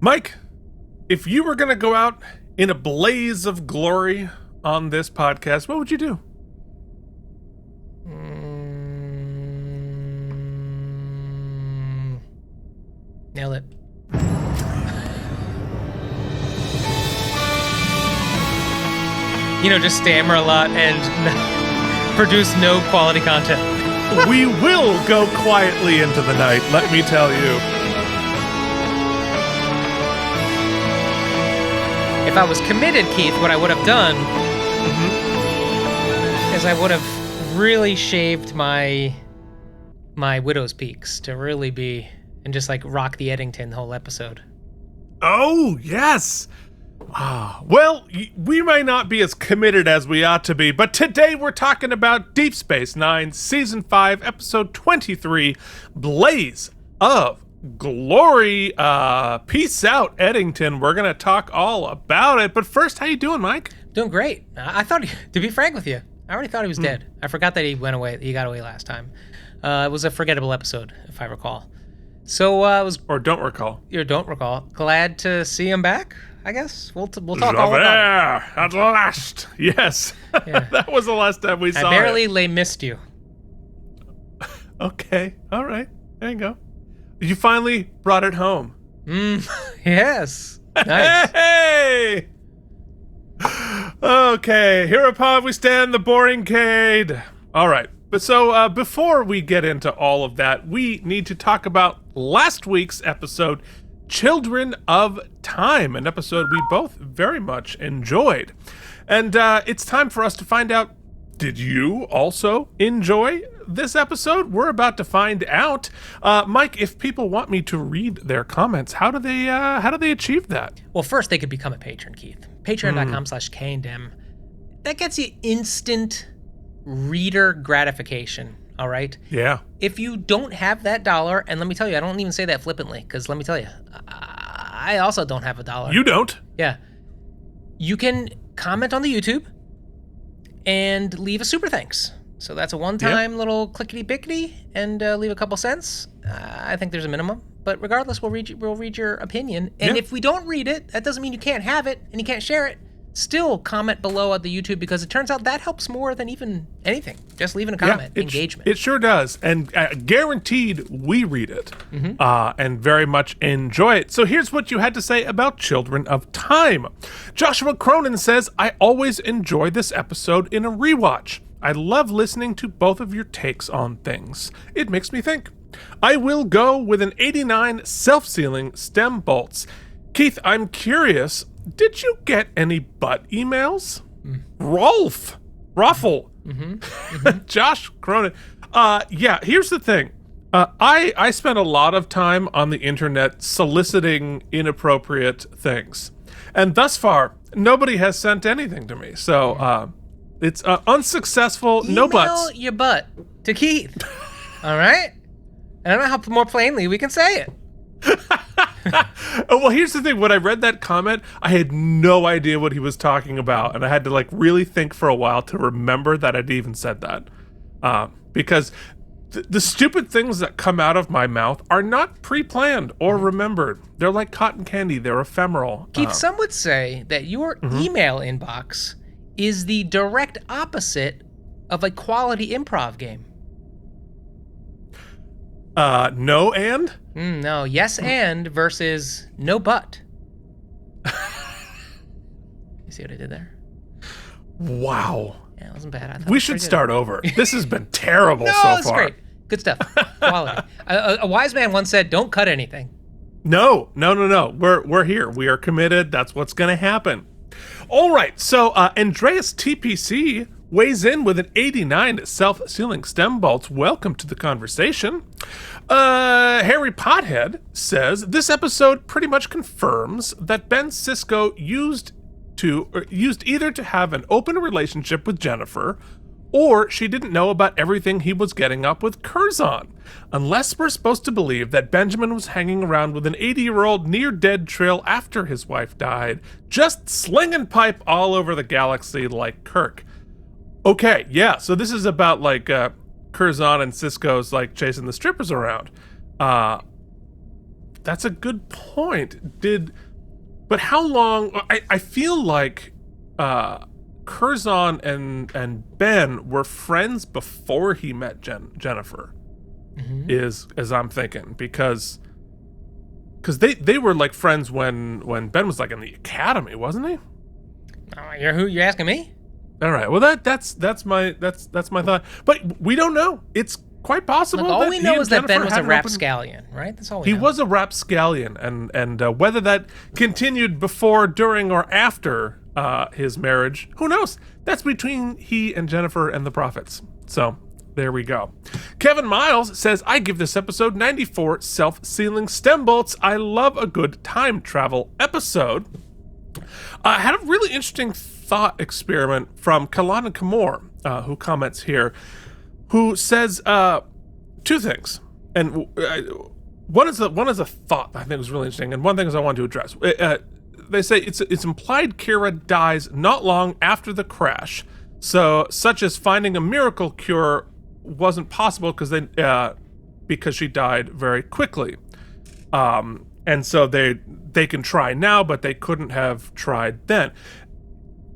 Mike, if you were going to go out in a blaze of glory on this podcast, what would you do? Nailed it. Just stammer a lot and produce no quality content. We will go quietly into the night, let me tell you. If I was committed, Keith, what I would have done is I would have really shaved my widow's peaks to really be and just like rock the Eddington the whole episode. Oh, yes. Well, we may not be as committed as we ought to be, but today we're talking about Deep Space Nine, Season 5, Episode 23, Blaze of Glory. Peace out, Eddington. We're going to talk all about it. But first, how you doing, Mike? Doing great. I thought, to be frank with you, I already thought he was dead. I forgot that he went away. He got away last time. It was a forgettable episode, if I recall. So it was... Or don't recall. You don't recall. Glad to see him back, I guess. We'll talk all about it. At last. Yes. Yeah. That was the last time we saw I barely missed you. Okay. All right. There you go. You finally brought it home. Yes. Nice. Hey! Okay. Hereupon we stand the boring cade. All right. But so before we get into all of that, we need to talk about last week's episode, Children of Time, an episode we both very much enjoyed. And it's time for us to find out, did you also enjoy this episode? We're about to find out. Mike, if people want me to read their comments, how do they achieve that? Well, first they could become a patron, Keith. Patreon.com/KandM. That gets you instant reader gratification, all right? Yeah. If you don't have that dollar, and let me tell you, I don't even say that flippantly, because let me tell you, I also don't have a dollar. You don't? Yeah. You can comment on the YouTube and leave a super thanks. So that's a one-time little clickety-bickety and leave a couple cents. I think there's a minimum. But regardless, we'll read your opinion. And if we don't read it, that doesn't mean you can't have it and you can't share it. Still comment below at the YouTube, because it turns out that helps more than even anything. Just leaving a comment, engagement. It sure does. And guaranteed we read it and very much enjoy it. So here's what you had to say about Children of Time. Joshua Cronin says, I always enjoy this episode in a rewatch. I love listening to both of your takes on things. It makes me think. I will go with an 89 self-sealing stem bolts. Keith, I'm curious, did you get any butt emails? Ruffle. Josh Cronin. Yeah, here's the thing. I spent a lot of time on the internet soliciting inappropriate things. And thus far, nobody has sent anything to me. So it's unsuccessful. No butts. Email your butt to Keith. All right? I don't know how more plainly we can say it. Oh, well, here's the thing. When I read that comment, I had no idea what he was talking about, and I had to really think for a while to remember that I'd even said that. Because the stupid things that come out of my mouth are not pre-planned or remembered. They're like cotton candy. They're ephemeral. Keith, some would say that your email inbox is the direct opposite of a quality improv game. No and? No, yes and versus no but. You see what I did there? Wow. Yeah, it wasn't bad. We should start over. This has been terrible so far. No, it's great. Good stuff. Quality. A wise man once said, don't cut anything. No. We're here. We are committed. That's what's going to happen. All right. So Andreas TPC weighs in with an 89 self-sealing stem bolts. Welcome to the conversation. Harry Pothead says, this episode pretty much confirms that Ben Sisko used either to have an open relationship with Jennifer, or she didn't know about everything he was getting up with Curzon. Unless we're supposed to believe that Benjamin was hanging around with an 80-year-old near-dead Trill after his wife died, just slinging pipe all over the galaxy like Kirk. Okay, yeah, so this is about Curzon and Sisko's chasing the strippers around. That's a good point. But how long? I feel like Curzon and Ben were friends before he met Jennifer. Is as I'm thinking, because they were like friends when Ben was like in the academy, wasn't he? You're asking me? All right. Well, that's my thought. But we don't know. It's quite possible. Look, all we know is that Ben was a had rapscallion, right? That's all we know. He was a rapscallion, and whether that continued before, during, or after his marriage, who knows? That's between he and Jennifer and the prophets. So there we go. Kevin Miles says, I give this episode 94 self-sealing stem bolts. I love a good time travel episode. I had a really interesting thought experiment from Kalana Kamor, who comments here, who says two things. And one is a thought I think was really interesting, and one thing is I want to address. They say it's implied Kira dies not long after the crash, so such as finding a miracle cure wasn't possible because she died very quickly, and so they can try now, but they couldn't have tried then.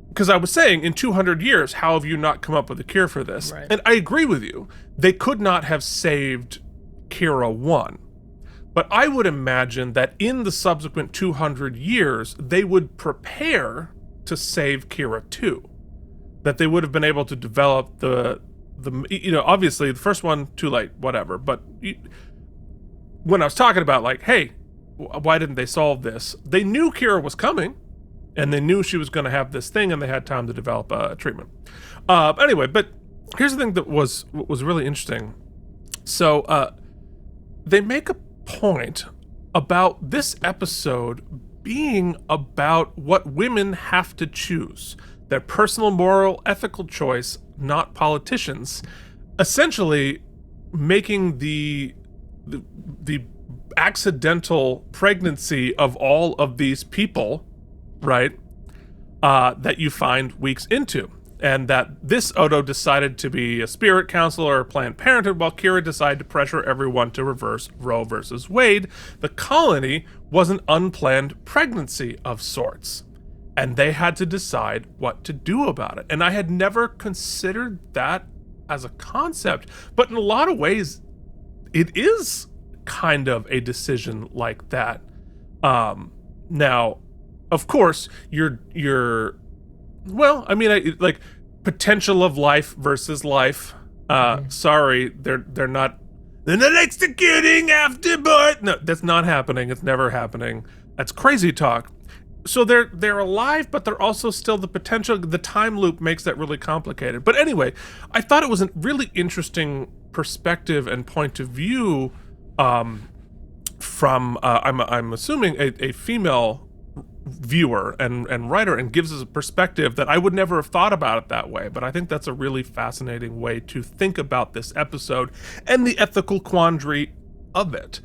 Because I was saying, in 200 years, how have you not come up with a cure for this? Right. And I agree with you. They could not have saved Kira 1. But I would imagine that in the subsequent 200 years, they would prepare to save Kira 2. That they would have been able to develop the obviously the first one, too late, whatever. But when I was talking about like, hey, why didn't they solve this? They knew Kira was coming, and they knew she was going to have this thing, and they had time to develop a treatment. Anyway, but here's the thing that was really interesting. So they make a point about this episode being about what women have to choose, their personal, moral, ethical choice, not politicians, essentially making the accidental pregnancy of all of these people, right, that you find weeks into. And that this Odo decided to be a spirit counselor or Planned Parenthood, while Kira decided to pressure everyone to reverse Roe versus Wade. The colony was an unplanned pregnancy of sorts, and they had to decide what to do about it. And I had never considered that as a concept, but in a lot of ways, it is kind of a decision like that. Now, of course, well, I mean, like potential of life versus life. Sorry, they're not executing after birth. No, that's not happening. It's never happening. That's crazy talk. So they're alive, but they're also still the potential. The time loop makes that really complicated. But anyway, I thought it was a really interesting perspective and point of view from I'm assuming a female viewer and writer, and gives us a perspective that I would never have thought about it that way. But I think that's a really fascinating way to think about this episode and the ethical quandary of it.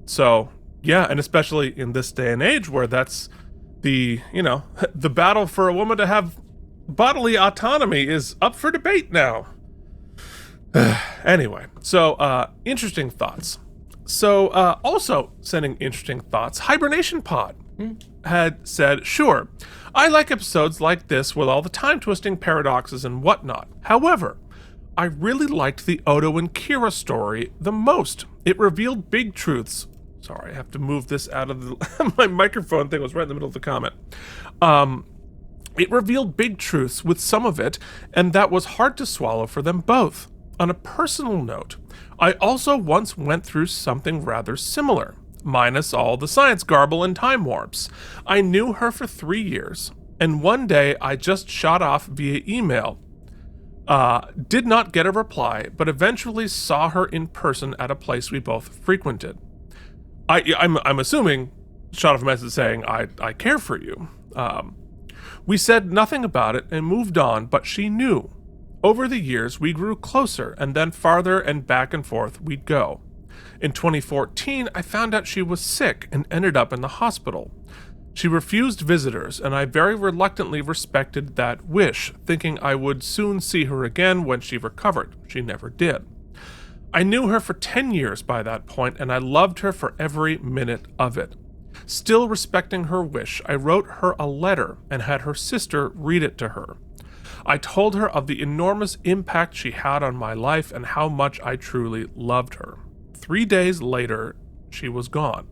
So yeah, and especially in this day and age where that's the battle for a woman to have bodily autonomy is up for debate now. Anyway, so interesting thoughts. So also sending interesting thoughts, Hibernation Pod had said, sure, I like episodes like this with all the time-twisting paradoxes and whatnot. However, I really liked the Odo and Kira story the most. It revealed big truths. Sorry, I have to move this out of the... my microphone thing was right in the middle of the comment. It revealed big truths with some of it, and that was hard to swallow for them both. On a personal note, I also once went through something rather similar, minus all the science garble and time warps. I knew her for 3 years, and one day I just shot off via email. Did not get a reply, but eventually saw her in person at a place we both frequented. I'm assuming shot off a message saying, I care for you. We said nothing about it and moved on, but she knew. Over the years, we grew closer, and then farther and back and forth we'd go. In 2014, I found out she was sick and ended up in the hospital. She refused visitors, and I very reluctantly respected that wish, thinking I would soon see her again when she recovered. She never did. I knew her for 10 years by that point, and I loved her for every minute of it. Still respecting her wish, I wrote her a letter and had her sister read it to her. I told her of the enormous impact she had on my life and how much I truly loved her. 3 days later, she was gone.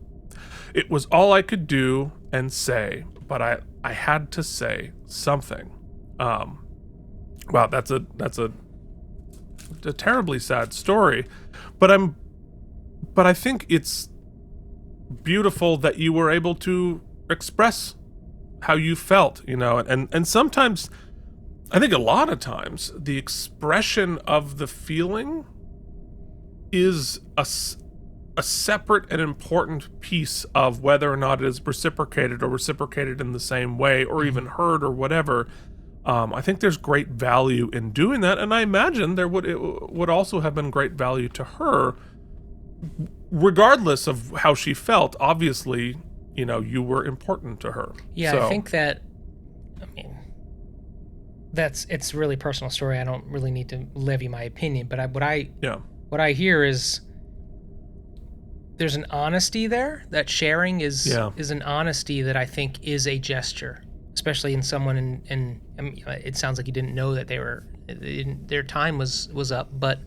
It was all I could do and say, but I had to say something. Wow, that's a terribly sad story, but I think it's beautiful that you were able to express how you felt, and sometimes, I think a lot of times, the expression of the feeling is a separate and important piece of whether or not it is reciprocated or reciprocated in the same way or even heard or whatever. I think there's great value in doing that, and I imagine it would also have been great value to her, regardless of how she felt. Obviously, you were important to her. Yeah, so. I think that, it's a really personal story. I don't really need to levy my opinion, but what I hear is there's an honesty there. That sharing is an honesty that I think is a gesture, especially in someone and it sounds like you didn't know that their time was up, but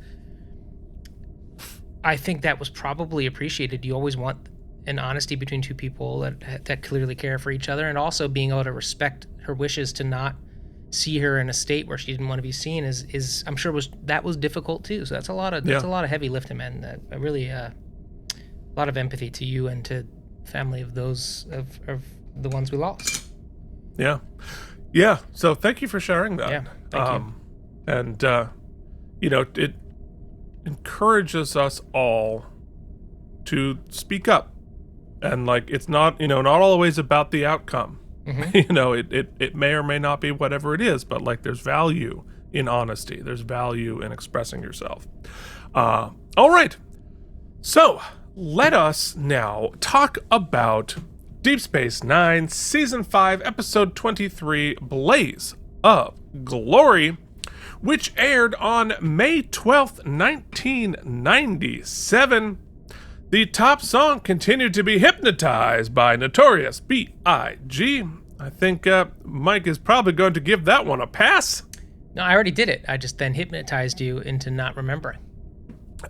I think that was probably appreciated. You always want an honesty between two people that clearly care for each other, and also being able to respect her wishes to not see her in a state where she didn't want to be seen is I'm sure was difficult too. So that's a lot of heavy lifting, man. Really a lot of empathy to you and to family of those of the ones we lost. Yeah. So thank you for sharing that. Yeah, thank you. And it encourages us all to speak up, and it's not not always about the outcome. It may or may not be whatever it is, but there's value in honesty. There's value in expressing yourself. All right. So let us now talk about Deep Space Nine, Season 5, Episode 23, Blaze of Glory, which aired on May 12th, 1997. The top song continued to be Hypnotized by Notorious B.I.G. I think Mike is probably going to give that one a pass. No, I already did it. I just then hypnotized you into not remembering.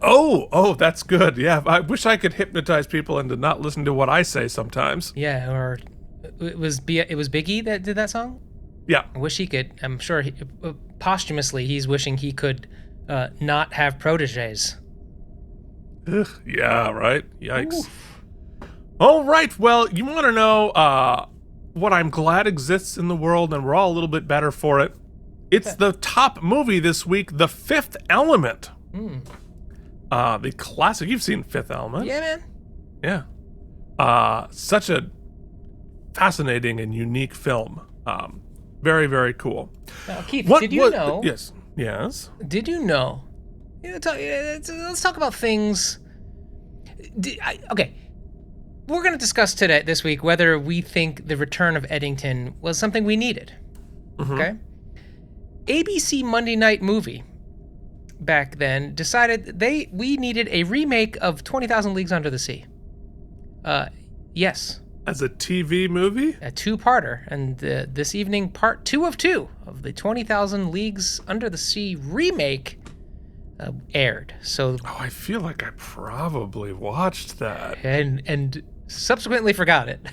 Oh, that's good. Yeah, I wish I could hypnotize people into not listening to what I say sometimes. Yeah, or it was Biggie that did that song? Yeah. I wish he could. I'm sure posthumously he's wishing he could not have proteges. Ugh, yeah, right? Yikes. Oof. All right, well, you want to know what I'm glad exists in the world, and we're all a little bit better for it. It's the top movie this week, The Fifth Element. The classic. You've seen Fifth Element. Yeah, man. Yeah. Such a fascinating and unique film. Very, very cool. Now, Keith, did you know? Yes. Did you know? Let's talk about things. Okay. We're going to discuss this week, whether we think the return of Eddington was something we needed. Mm-hmm. Okay. ABC Monday Night Movie back then decided we needed a remake of 20,000 Leagues Under the Sea. Yes. As a TV movie? A two-parter, and this evening, part 2 of 2 of the 20,000 Leagues Under the Sea remake aired. So, I feel like I probably watched that. And subsequently forgot it.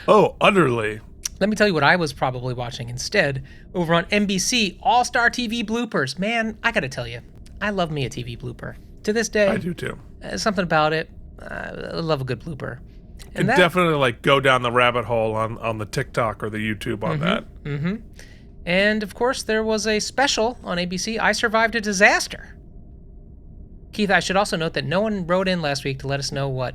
Oh, utterly. Let me tell you what I was probably watching instead. Over on NBC, All-Star TV bloopers. Man, I gotta tell you, I love me a TV blooper. To this day. I do too. Something about it. I love a good blooper. And definitely go down the rabbit hole on the TikTok or the YouTube on that. Mm-hmm. And of course, there was a special on ABC, I Survived a Disaster. Keith, I should also note that no one wrote in last week to let us know what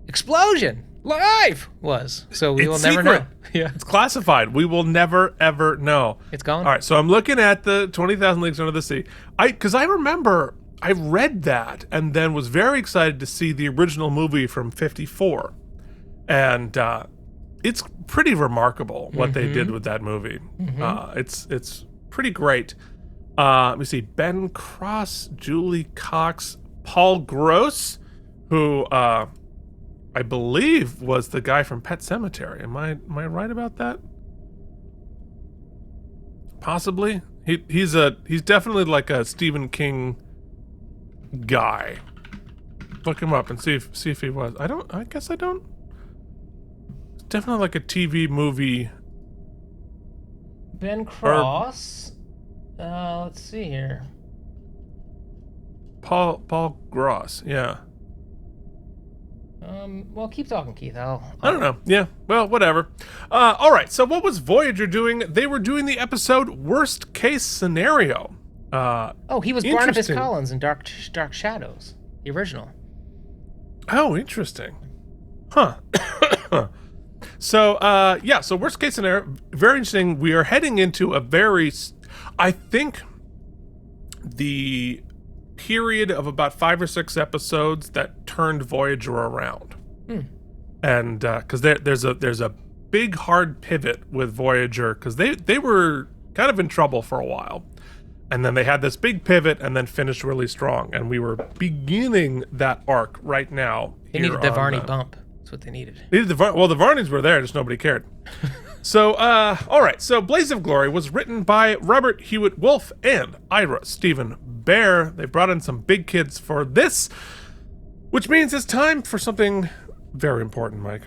Explosion Live was. So we will never know. Yeah. It's classified. We will never, ever know. It's gone. All right, so I'm looking at the 20,000 Leagues Under the Sea. Because I remember I read that and then was very excited to see the original movie from 54. And it's pretty remarkable what they did with that movie. Mm-hmm. It's pretty great. Let me see. Ben Cross, Julie Cox, Paul Gross, who I believe was the guy from Pet Sematary. Am I right about that? Possibly. He's definitely like a Stephen King guy. Look him up and see if he was. I guess I don't. It's definitely like a TV movie. Ben Cross. Let's see here. Paul Gross, yeah. Well, keep talking, Keith. I don't know. Yeah, well, whatever. All right, so what was Voyager doing? They were doing the episode Worst Case Scenario. He was Barnabas Collins in Dark Shadows, the original. Oh, interesting. Huh. So, so Worst Case Scenario, very interesting. We are heading into a I think the period of about 5 or 6 episodes that turned Voyager around. And because there's a big hard pivot with Voyager, because they were kind of in trouble for a while, and then they had this big pivot and then finished really strong, and we were beginning that arc right now. They needed the Varney bump. That's what they needed. The Varneys were there, just nobody cared. So, all right. So, Blaze of Glory was written by Robert Hewitt Wolfe and Ira Stephen Bear. They brought in some big kids for this, which means it's time for something very important, Mike.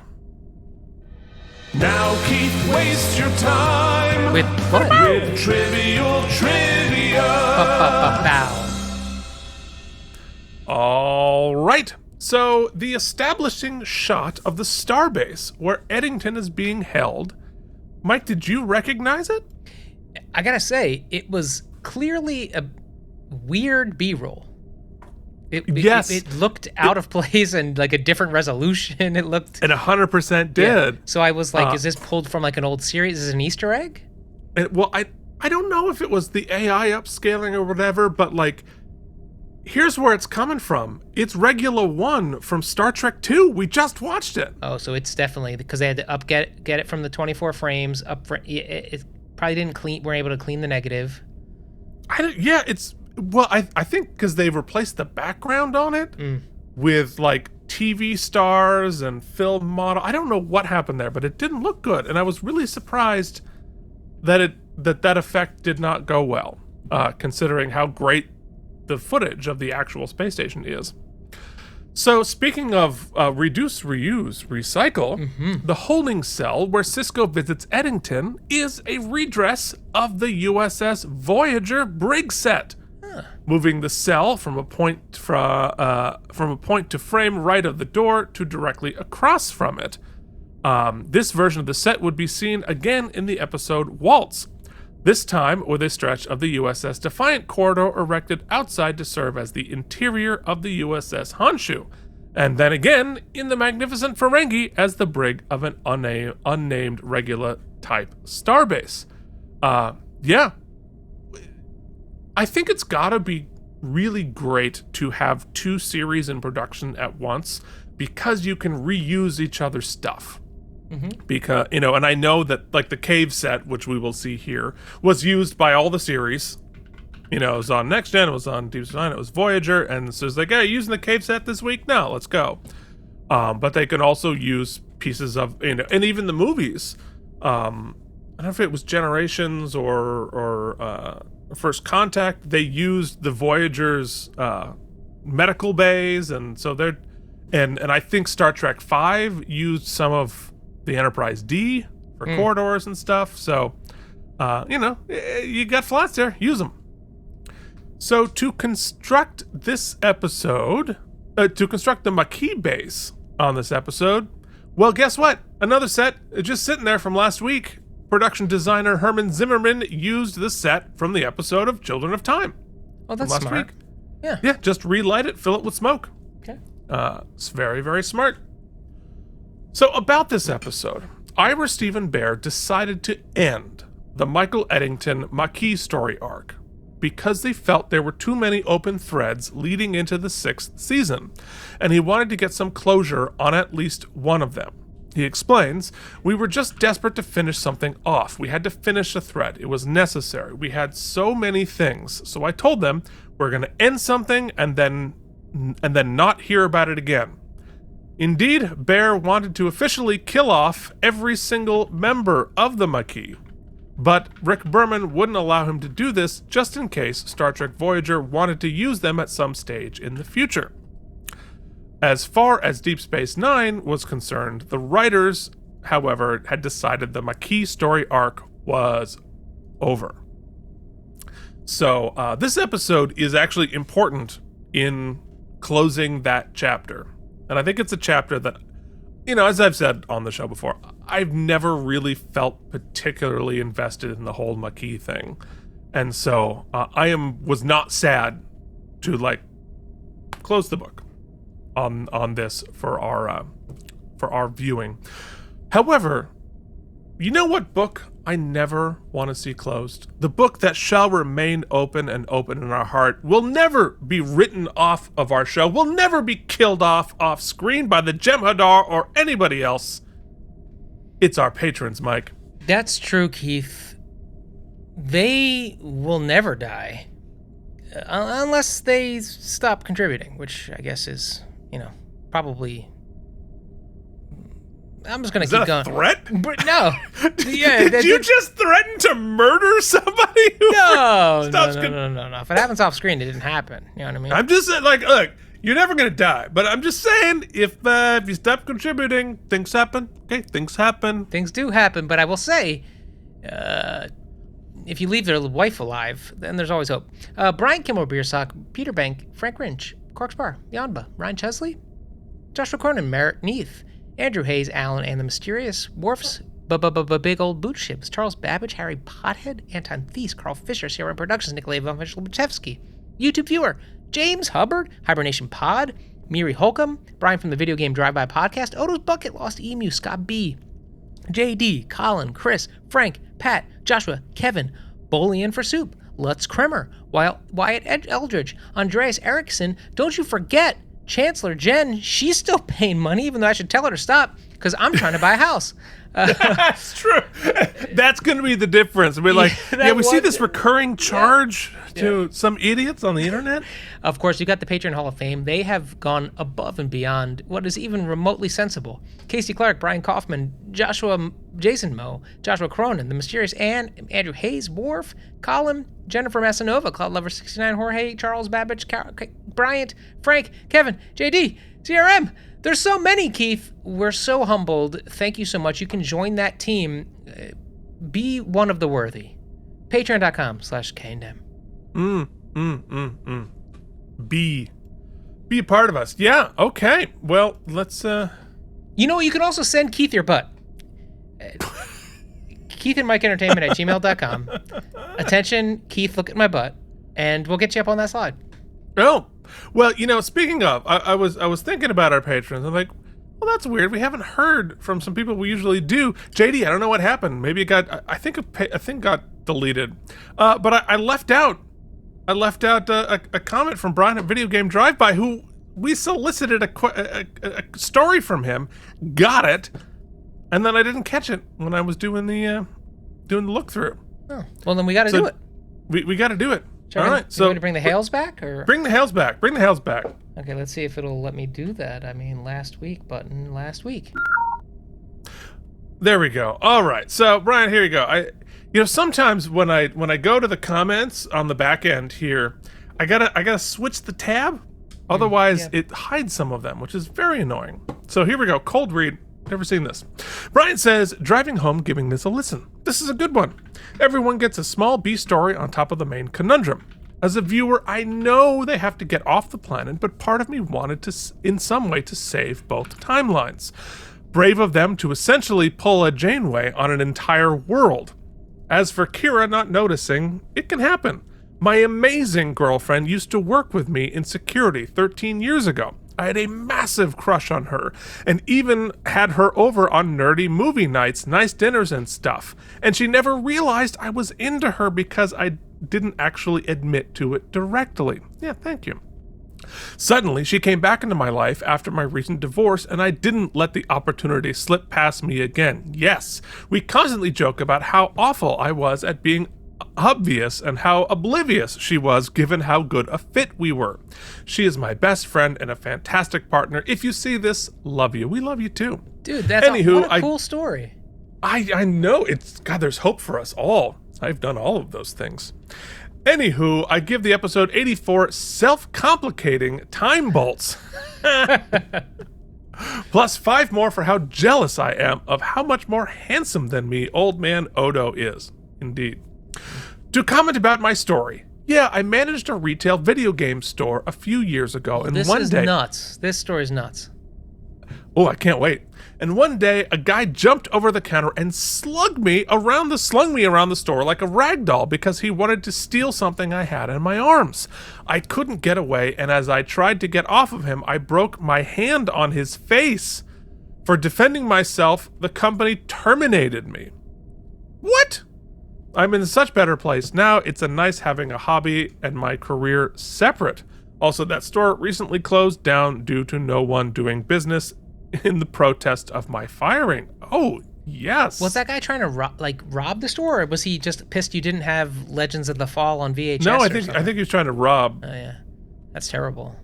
Now, Keith, waste your time with what? With trivial trivia. All right. So, the establishing shot of the starbase where Eddington is being held. Mike, did you recognize it? I gotta say, it was clearly a weird B-roll. Yes. It looked out of place and like a different resolution. It looked... It 100% did. Yeah. So I was like, is this pulled from like an old series? Is this an Easter egg? Well, I don't know if it was the AI upscaling or whatever, but like, here's where it's coming from. It's Regula 1 from Star Trek II. We just watched it. Oh, so it's definitely because they had to get it from the 24 frames up. It probably weren't able to clean the negative. I think because they replaced the background on it with like TV stars and film model. I don't know what happened there, but it didn't look good, and I was really surprised that that effect did not go well, considering how great the footage of the actual space station is. So speaking of reduce, reuse, recycle, the holding cell where Sisko visits Eddington is a redress of the USS Voyager brig set, moving the cell from a point to frame right of the door to directly across from it. This version of the set would be seen again in the episode Waltz, this time with a stretch of the USS Defiant corridor erected outside to serve as the interior of the USS Honshu, and then again in the magnificent Ferengi as the brig of an unnamed Regula-type starbase. Yeah. I think it's gotta be really great to have 2 series in production at once, because you can reuse each other's stuff. Because, and I know that like the cave set, which we will see here, was used by all the series. It was on Next Gen, it was on Deep Space Nine, it was Voyager, and so it's like, hey, using the cave set this week? No, let's go. But they can also use pieces of, and even the movies. I don't know if it was Generations or First Contact. They used the Voyager's medical bays, and so they're, and I think Star Trek V used some of the Enterprise D for corridors and stuff. So, you got flats there, use them. So to construct this episode, to construct the Maquis base on this episode, well, guess what? Another set just sitting there from last week. Production designer Herman Zimmerman used the set from the episode of Children of Time. Oh, that's last smart. week. Yeah, just relight it, fill it with smoke. Okay. It's very, very smart. So about this episode, Ira Stephen Bear decided to end the Michael Eddington Maquis story arc because they felt there were too many open threads leading into the 6th season, and he wanted to get some closure on at least one of them. He explains, "We were just desperate to finish something off. We had to finish a thread. It was necessary. We had so many things. So I told them, we're going to end something and then and then not hear about it again. Indeed, Bear wanted to officially kill off every single member of the Maquis, but Rick Berman wouldn't allow him to do this just in case Star Trek Voyager wanted to use them at some stage in the future. As far as Deep Space Nine was concerned, the writers, however, had decided the Maquis story arc was over. So this episode is actually important in closing that chapter. And I think it's a chapter that, as I've said on the show before, I've never really felt particularly invested in the whole Maquis thing. And so I was not sad to close the book on this for our viewing. However, you know what book I never want to see closed? The book that shall remain open and open in our heart, will never be written off of our show, will never be killed off screen by the Jem'Hadar or anybody else. It's our patrons, Mike. That's true, Keith. They will never die. Unless they stop contributing, which I guess is, probably... I'm just going to keep going. Is that a threat? But no. Yeah, Did you just threaten to murder somebody? No. If it happens off screen, it didn't happen. You know what I mean? I'm just saying, look, you're never going to die. But I'm just saying, if you stop contributing, things happen. Okay, things happen. Things do happen, but I will say, if you leave their wife alive, then there's always hope. Brian Kimmel, Beersock, Peter Bank, Frank Rinch, Corks Bar, Yanba, Ryan Chesley, Joshua Cronin, Merritt Neath, Andrew Hayes, Alan and the Mysterious, Worfs, Big Old Boot Ships, Charles Babbage, Harry Pothead, Anton Thies, Carl Fisher, CRM Productions, Nikolai Von Lubachevsky, YouTube Viewer, James Hubbard, Hibernation Pod, Miri Holcomb, Brian from the Video Game Drive-By Podcast, Odo's Bucket, Lost Emu, Scott B, JD, Colin, Chris, Frank, Pat, Joshua, Kevin, Bolian for Soup, Lutz Kremer, Wyatt Eldridge, Andreas Erickson, don't you forget Chancellor Jen, she's still paying money, even though I should tell her to stop, because I'm trying to buy a house. That's true. That's going to be the difference. We're we see this recurring charge to some idiots on the internet. Of course, you got the Patreon Hall of Fame. They have gone above and beyond what is even remotely sensible. Casey Clark, Brian Kaufman, Jason Moe, Joshua Cronin, The Mysterious Ann, Andrew Hayes, Worf, Colin, Jennifer Massanova, Cloud Lover 69, Jorge, Charles Babbage, Bryant, Frank, Kevin, JD, CRM. There's so many, Keith. We're so humbled. Thank you so much. You can join that team. Be one of the worthy. Patreon.com/KNM. Be a part of us. Yeah, okay. Well, let's... You know, you can also send Keith your butt. Keith and Mike Entertainment at gmail.com. Attention, Keith, look at my butt. And we'll get you up on that slide. Oh, well, speaking of, I was thinking about our patrons. I'm like, well, that's weird. We haven't heard from some people we usually do. JD, I don't know what happened. Maybe it got, I think got deleted. But I left out a comment from Brian at Video Game Drive-By, who we solicited a story from him, got it, and then I didn't catch it when I was doing the look through. Oh, well, then we got to do it. We got to do it. All right, so you want to bring the hails back, or bring the hails back? Bring the hails back. Okay, let's see if it'll let me do that. I mean, last week. There we go. All right, so Brian, here you go. Sometimes when I go to the comments on the back end here, I gotta switch the tab, otherwise it hides some of them, which is very annoying. So here we go. Cold read. Never seen this. Brian says, driving home, giving this a listen. This is a good one. Everyone gets a small B story on top of the main conundrum. As a viewer, I know they have to get off the planet, but part of me wanted to, in some way, to save both timelines. Brave of them to essentially pull a Janeway on an entire world. As for Kira not noticing, it can happen. My amazing girlfriend used to work with me in security 13 years ago. I had a massive crush on her, and even had her over on nerdy movie nights, nice dinners and stuff. And she never realized I was into her because I didn't actually admit to it directly. Yeah, thank you. Suddenly, she came back into my life after my recent divorce, and I didn't let the opportunity slip past me again. Yes, we constantly joke about how awful I was at being obvious and how oblivious she was given how good a fit we were. She is my best friend and a fantastic partner. If you see this, love you. We love you too. Dude, that's what a cool story. I know. God, there's hope for us all. I've done all of those things. Anywho, I give the episode 84 self-complicating time bolts. Plus 5 more for how jealous I am of how much more handsome than me old man Odo is. Indeed. To comment about my story. Yeah, I managed a retail video game store a few years ago, and this one is day... nuts. This story's nuts. Oh, I can't wait. And one day, a guy jumped over the counter and slung me around the store like a rag doll because he wanted to steal something I had in my arms. I couldn't get away, and as I tried to get off of him, I broke my hand on his face. For defending myself, the company terminated me. What? I'm in such better place now. It's a nice having a hobby and my career separate. Also, that store recently closed down due to no one doing business in the protest of my firing. Oh, yes. Was that guy trying to rob the store, or was he just pissed you didn't have Legends of the Fall on VHS? No, I think he was trying to rob. Oh yeah, that's terrible.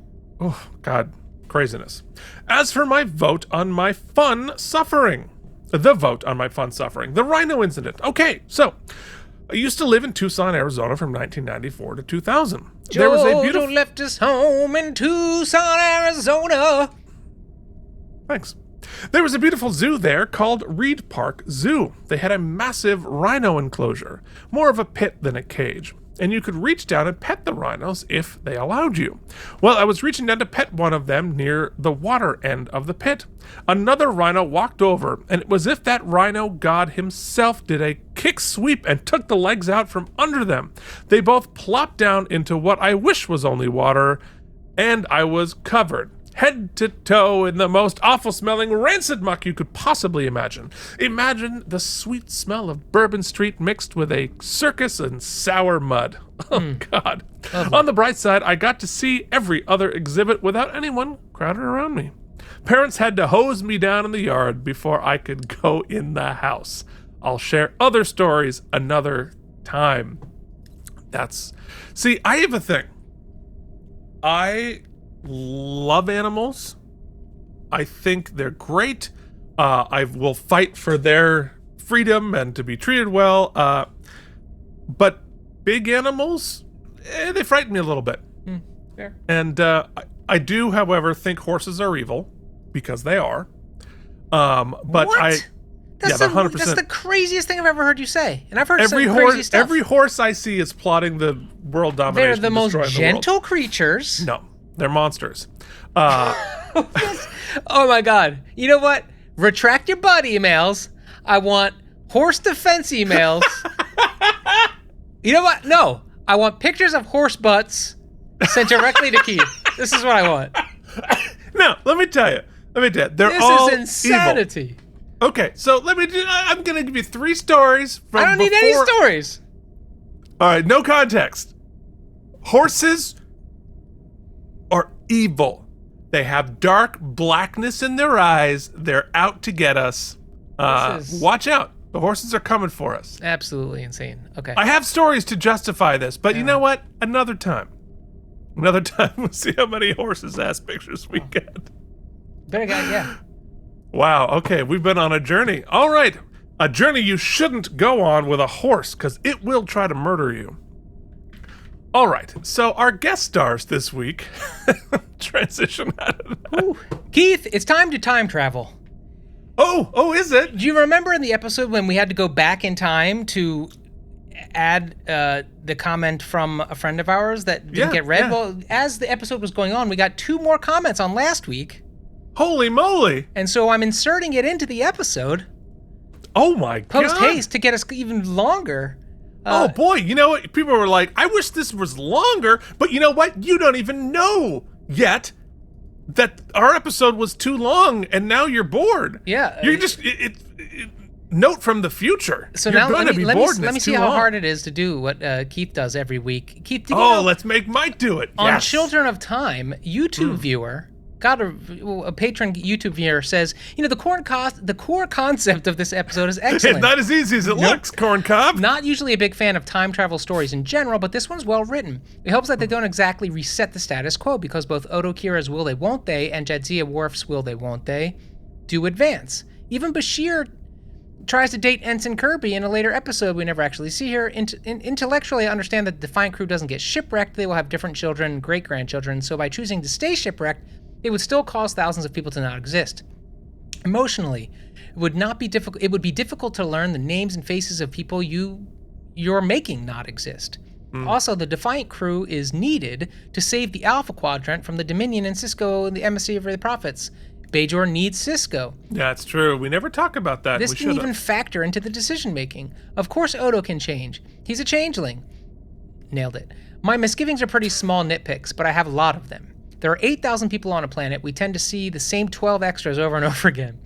Oh God, craziness. As for my vote on my fun suffering, the rhino incident. Okay, so I used to live in Tucson, Arizona from 1994 to 2000. There was a beautiful... left his home in Tucson, Arizona. Thanks. There was a beautiful zoo there called Reed Park Zoo. They had a massive rhino enclosure, more of a pit than a cage, and you could reach down and pet the rhinos if they allowed you. Well, I was reaching down to pet one of them near the water end of the pit. Another rhino walked over, and it was as if that rhino god himself did a kick sweep and took the legs out from under them. They both plopped down into what I wish was only water, and I was covered head to toe in the most awful smelling rancid muck you could possibly imagine. Imagine the sweet smell of Bourbon Street mixed with a circus and sour mud. Oh, God. Lovely. On the bright side, I got to see every other exhibit without anyone crowded around me. Parents had to hose me down in the yard before I could go in the house. I'll share other stories another time. See, I have a thing. I love animals. I think they're great. I will fight for their freedom and to be treated well. But big animals, they frighten me a little bit. Fair. And I do, however, think horses are evil because they are. But what? That's 100%. That's the craziest thing I've ever heard you say. And I've heard some horse, crazy stuff. Every horse I see is plotting the world domination. They're the most gentle creatures. No. They're monsters. Oh my God. You know what? Retract your butt emails. I want horse defense emails. You know what? No. I want pictures of horse butts sent directly to Keith. This is what I want. No, let me tell you. They're this all is insanity. Evil. Okay, so I'm going to give you 3 stories from I don't need any stories. All right, no context. Horses are evil. They have dark blackness in their eyes. They're out to get us. Watch out. The horses are coming for us. Absolutely insane. Okay. I have stories to justify this, but you know what? Another time. We'll see how many horses ass pictures we get. Better guy, yeah. Wow, okay, we've been on a journey. All right, a journey you shouldn't go on with a horse, because it will try to murder you. All right, so our guest stars this week transition out of that. Ooh. Keith, it's time to time travel. Oh, is it? Do you remember in the episode when we had to go back in time to add the comment from a friend of ours that didn't get read? Yeah. Well, as the episode was going on, we got 2 more comments on last week. Holy moly! And so I'm inserting it into the episode. Oh my God! Post haste to get us even longer. Oh boy, you know what? People were like, I wish this was longer, but you know what? You don't even know yet that our episode was too long, and now you're bored. Yeah. You're just, note from the future. So you're now let me see how long. hard it is to do what Keith does every week. Keith, let's make Mike do it. On Children of Time, YouTube viewer a patron YouTube viewer says, the core concept of this episode is excellent. It's not as easy as it looks, Corn Cob. Not usually a big fan of time travel stories in general, but this one's well written. It helps that they don't exactly reset the status quo, because both Odo Kira's will they won't they and Jadzia Worf's will they won't they do advance. Even Bashir tries to date Ensign Kirby in a later episode we never actually see her. Intellectually, I understand that the Defiant crew doesn't get shipwrecked. They will have different children and great-grandchildren, so by choosing to stay shipwrecked, it would still cause thousands of people to not exist. Emotionally, it would be difficult to learn the names and faces of people you're making not exist. Also, the Defiant crew is needed to save the Alpha Quadrant from the Dominion and Cisco, the emissary of the Prophets. Bajor needs Cisco. That's true. We never talk about that. This didn't even factor into the decision-making. Of course Odo can change. He's a changeling. Nailed it. My misgivings are pretty small nitpicks, but I have a lot of them. There are 8,000 people on a planet. We tend to see the same 12 extras over and over again.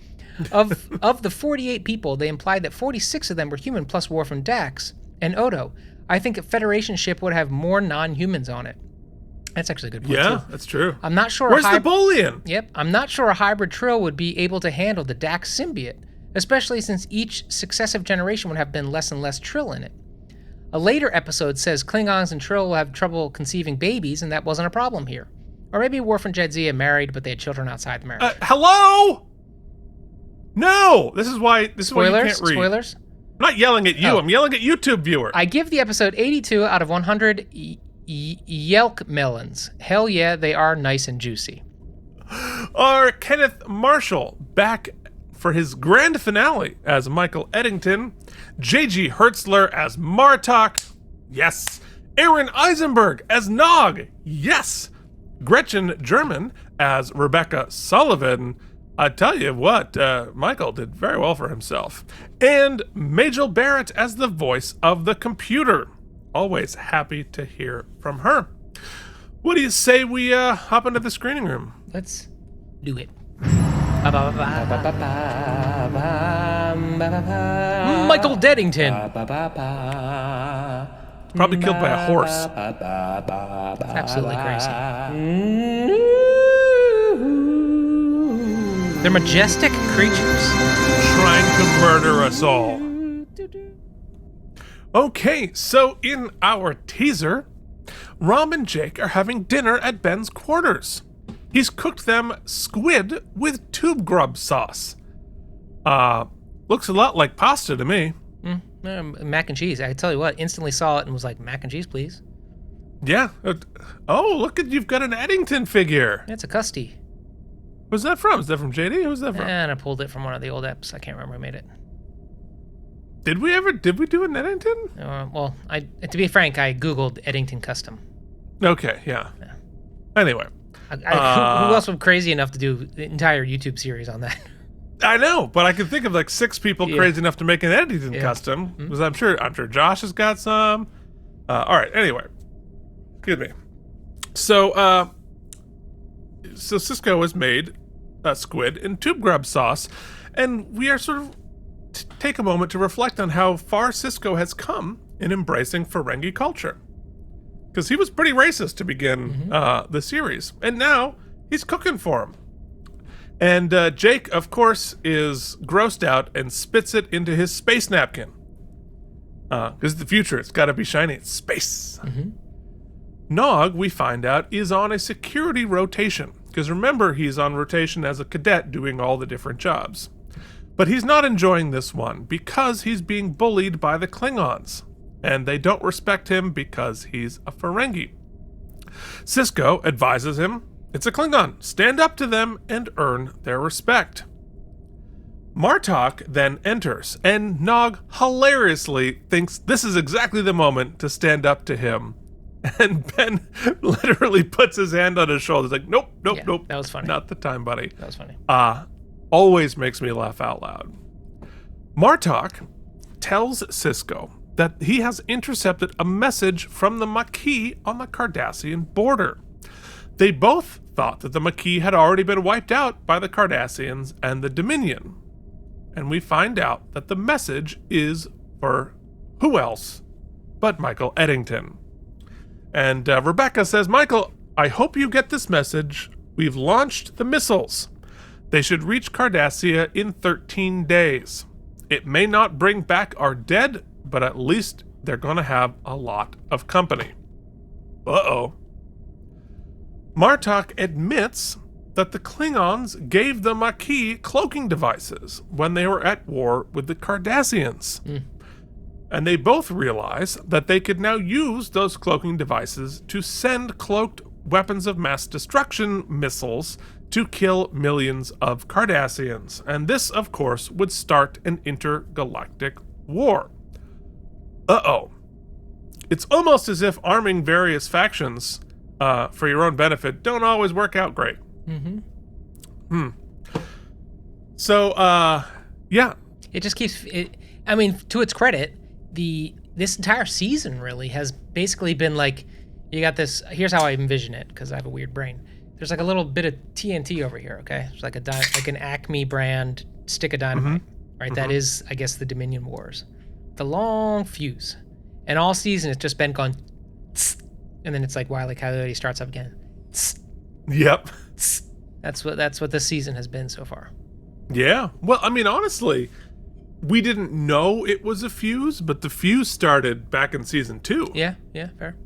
Of the 48 people, they implied that 46 of them were human plus Worf and Dax. And Odo. I think a Federation ship would have more non-humans on it. That's actually a good point, Yeah, too. that's true. I'm not sure. Where's the Bolian? Yep. I'm not sure a hybrid Trill would be able to handle the Dax symbiote, especially since each successive generation would have been less and less Trill in it. A later episode says Klingons and Trill will have trouble conceiving babies, and that wasn't a problem here. Or maybe Worf and Jadzia married, but they had children outside the marriage. Hello? No! This is why you can't read. Spoilers? I'm not yelling at you. I'm yelling at YouTube viewer. I give the episode 82 out of 100 Yelk melons. Hell yeah, they are nice and juicy. Our Kenneth Marshall back for his grand finale as Michael Eddington. J.G. Hertzler as Martok. Yes. Aaron Eisenberg as Nog. Yes. Gretchen German as Rebecca Sullivan. I tell you what, Michael did very well for himself. And Majel Barrett as the voice of the computer. Always happy to hear from her. What do you say we hop into the screening room? Let's do it. Michael Deddington. Probably killed by a horse. Absolutely crazy. They're majestic creatures. Trying to murder us all. Okay, so in our teaser, Rom and Jake are having dinner at Ben's quarters. He's cooked them squid with tube grub sauce. Looks a lot like pasta to me. Mac and cheese. I tell you what, instantly saw it and was like, mac and cheese, please. Yeah. Oh, look at, you've got an Eddington figure. It's a custy. Who's that from? Is that from JD? Who's that from? And I pulled it from one of the old eps. I can't remember who made it. Did we do an Eddington? Well, to be frank, I Googled Eddington custom. Okay, yeah. Anyway. Who else was crazy enough to do the entire YouTube series on that? I know, but I can think of like 6 people crazy enough to make an Eddington custom. Because I'm sure Josh has got some. All right, anyway. Excuse me. So Cisco has made squid in tube grub sauce, and we are sort of take a moment to reflect on how far Cisco has come in embracing Ferengi culture. Because he was pretty racist to begin the series, and now he's cooking for him. And Jake, of course, is grossed out and spits it into his space napkin. Because the future, it's got to be shiny. It's space. Nog, we find out, is on a security rotation. Because remember, he's on rotation as a cadet doing all the different jobs. But he's not enjoying this one because he's being bullied by the Klingons. And they don't respect him because he's a Ferengi. Cisco advises him, it's a Klingon, stand up to them and earn their respect. Martok then enters, and Nog hilariously thinks this is exactly the moment to stand up to him. And Ben literally puts his hand on his shoulder. He's like, nope. That was funny. Not the time, buddy. That was funny. Always makes me laugh out loud. Martok tells Cisco that he has intercepted a message from the Maquis on the Cardassian border. They both thought that the Maquis had already been wiped out by the Cardassians and the Dominion. And we find out that the message is for who else but Michael Eddington. And Rebecca says, Michael, I hope you get this message We've launched the missiles. They should reach Cardassia in 13 days. It may not bring back our dead, but at least they're gonna have a lot of company. Uh-oh. Martok admits that the Klingons gave the Maquis cloaking devices when they were at war with the Cardassians. And they both realize that they could now use those cloaking devices to send cloaked weapons of mass destruction missiles to kill millions of Cardassians. And this, of course, would start an intergalactic war. Uh-oh. It's almost as if arming various factions for your own benefit don't always work out great. So, yeah. It just keeps... I mean, to its credit, this entire season really has basically been like, you got this... Here's how I envision it, because I have a weird brain. There's like a little bit of TNT over here, okay? It's like an Acme brand stick of dynamite, right? That is, I guess, the Dominion Wars. The long fuse. And all season it's just been gone, and then it's like Wile E. Coyote starts up again. Yep. That's what this season has been so far. Yeah. Well, I mean, honestly, we didn't know it was a fuse, but the fuse started back in season 2. Yeah, fair.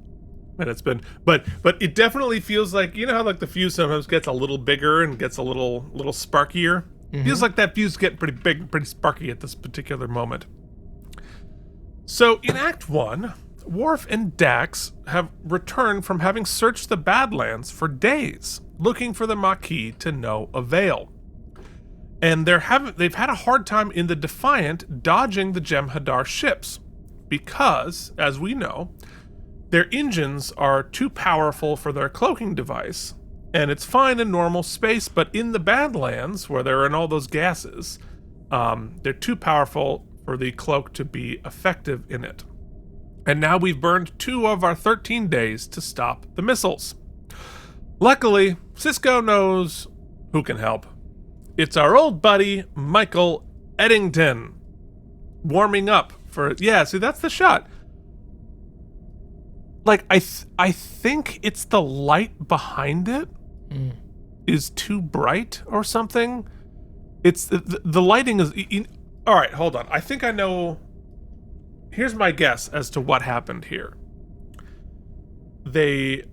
And it's been, but it definitely feels like, you know how like the fuse sometimes gets a little bigger and gets a little sparkier? Feels like that fuse is getting pretty big, pretty sparky at this particular moment. So in Act 1, Worf and Dax have returned from having searched the Badlands for days, looking for the Maquis to no avail. And they've had a hard time in the Defiant dodging the Jem'Hadar ships, because, as we know, their engines are too powerful for their cloaking device, and it's fine in normal space, but in the Badlands, where they're in all those gases, they're too powerful for the cloak to be effective in it. And now we've burned 2 of our 13 days to stop the missiles. Luckily, Sisko knows who can help. It's our old buddy, Michael Eddington, warming up for... Yeah, see, that's the shot. Like, I think it's the light behind it is too bright or something. It's the lighting is... All right, hold on. I think I know... Here's my guess as to what happened here. They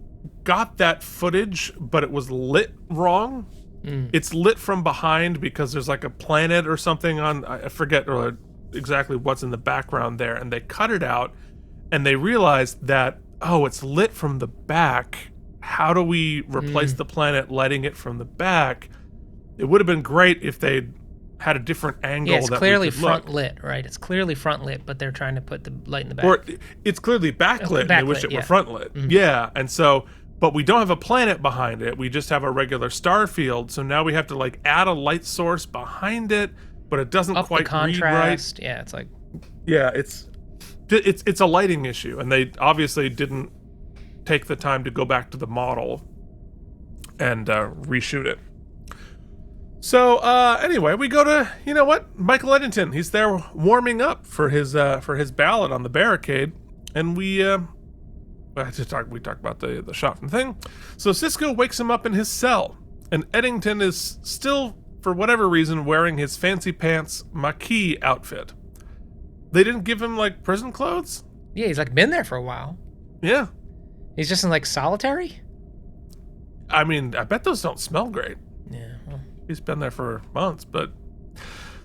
got that footage, but it was lit wrong. It's lit from behind because there's like a planet or something on... I forget exactly what's in the background there. And they cut it out, and they realized that, oh, it's lit from the back. How do we replace the planet lighting it from the back? It would have been great if they'd had a different angle. Yeah, it's clearly front lit, right? It's clearly front lit, but they're trying to put the light in the back. Or it's clearly backlit, and they wish it were front lit. Yeah, and so, but we don't have a planet behind it. We just have a regular star field, so now we have to like add a light source behind it, but it doesn't quite the contrast. Read right. Yeah, it's like... Yeah, it's a lighting issue, and they obviously didn't take the time to go back to the model and reshoot it. So anyway, we go to, you know what, Michael Eddington. He's there warming up for his ballad on the barricade, and we talked about the shot from the thing. So Sisko wakes him up in his cell, and Eddington is still, for whatever reason, wearing his fancy pants Maquis outfit. They didn't give him like prison clothes? Yeah, he's like been there for a while. Yeah. He's just in like solitary? I mean, I bet those don't smell great. Yeah. Well. He's been there for months, but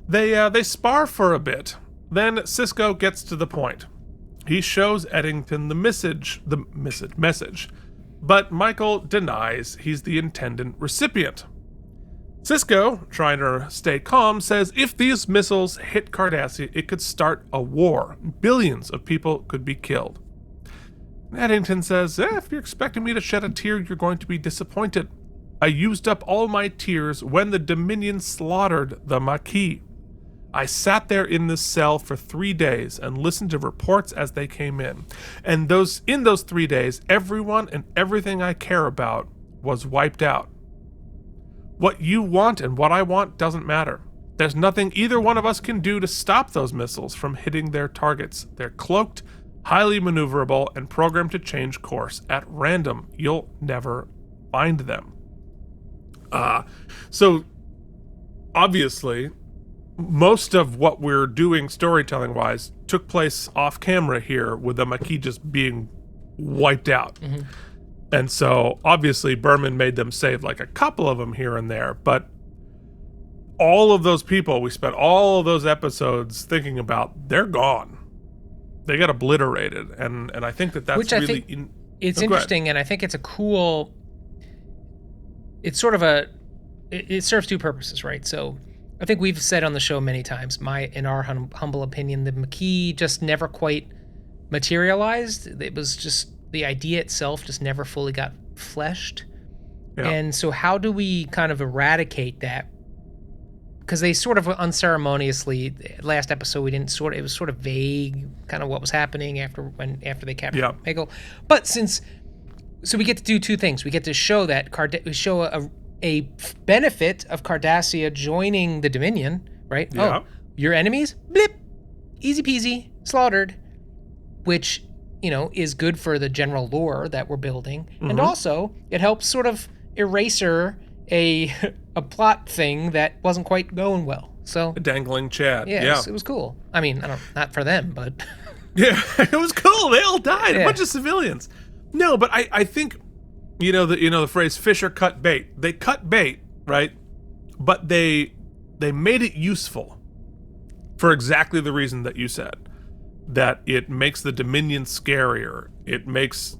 they spar for a bit. Then Sisko gets to the point. He shows Eddington the message, but Michael denies he's the intended recipient. Sisko, trying to stay calm, says if these missiles hit Cardassia, it could start a war. Billions of people could be killed. Eddington says, if you're expecting me to shed a tear, you're going to be disappointed. I used up all my tears when the Dominion slaughtered the Maquis. I sat there in this cell for 3 days and listened to reports as they came in. And in those 3 days, everyone and everything I care about was wiped out. What you want and what I want doesn't matter. There's nothing either one of us can do to stop those missiles from hitting their targets. They're cloaked, highly maneuverable, and programmed to change course at random. You'll never find them. So obviously, most of what we're doing storytelling wise took place off camera here, with the Maquis just being wiped out. And so obviously Berman made them save like a couple of them here and there, but all of those people we spent all of those episodes thinking about, they're gone. They got obliterated. And I think that's Which really... I think it's interesting, and I think it's a cool... It's sort of it serves two purposes, right? So I think we've said on the show many times, in our humble opinion, the Maquis just never quite materialized. It was just, the idea itself just never fully got fleshed. Yeah. And so how do we kind of eradicate that? Because they sort of unceremoniously, last episode it was sort of vague, kind of what was happening after they captured Hegel. But so we get to do two things. We get to show that a benefit of Cardassia joining the Dominion, right? Yeah. Oh, your enemies, blip, easy peasy, slaughtered, which, is good for the general lore that we're building. And also, it helps sort of eraser a plot thing that wasn't quite going well. So a dangling Chad. Yeah. It was cool. I mean, not for them, but yeah, it was cool. They all died. A bunch of civilians. No, but I think the phrase "Fisher cut bait." They cut bait, right? But they made it useful for exactly the reason that you said. That it makes the Dominion scarier. It makes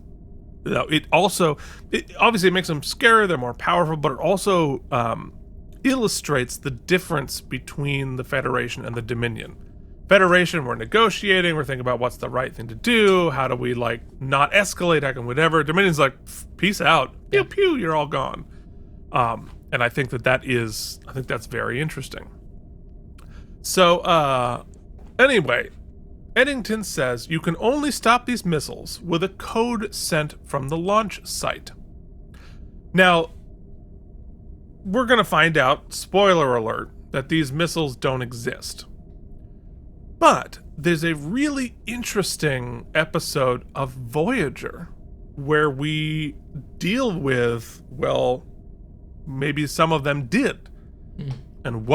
obviously it makes them scarier. They're more powerful, but it also illustrates the difference between the Federation and the Dominion. Federation, we're negotiating, we're thinking about what's the right thing to do, how do we not escalate, how can whatever. Dominion's like, peace out, pew pew, you're all gone. And I think that's very interesting. So anyway, Eddington says you can only stop these missiles with a code sent from the launch site. Now, we're gonna find out, spoiler alert, that these missiles don't exist. But there's a really interesting episode of Voyager where we deal with, maybe some of them did. And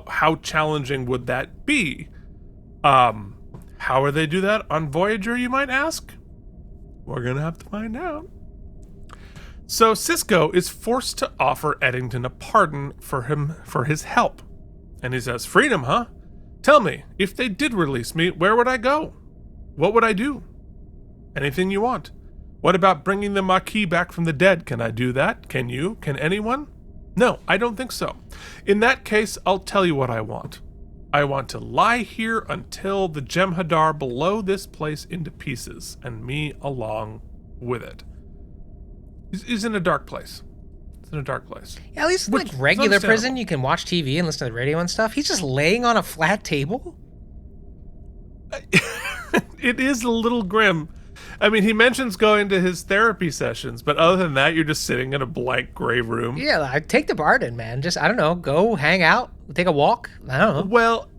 how challenging would that be? How would they do that on Voyager, you might ask? We're gonna have to find out. So Sisko is forced to offer Eddington a pardon for his help. And he says, freedom, huh? Tell me, if they did release me, where would I go? What would I do? Anything you want. What about bringing the Maquis back from the dead? Can I do that? Can you? Can anyone? No, I don't think so. In that case, I'll tell you what I want. I want to lie here until the Jem'Hadar blow this place into pieces, and me along with it. He's in a dark place. It's in a dark place. Yeah, at least like regular prison, you can watch TV and listen to the radio and stuff. He's just laying on a flat table. It is a little grim. I mean, he mentions going to his therapy sessions, but other than that, you're just sitting in a blank gray room. Yeah, I'd take the pardon, man. Just, I don't know, go hang out, take a walk. I don't know. Well,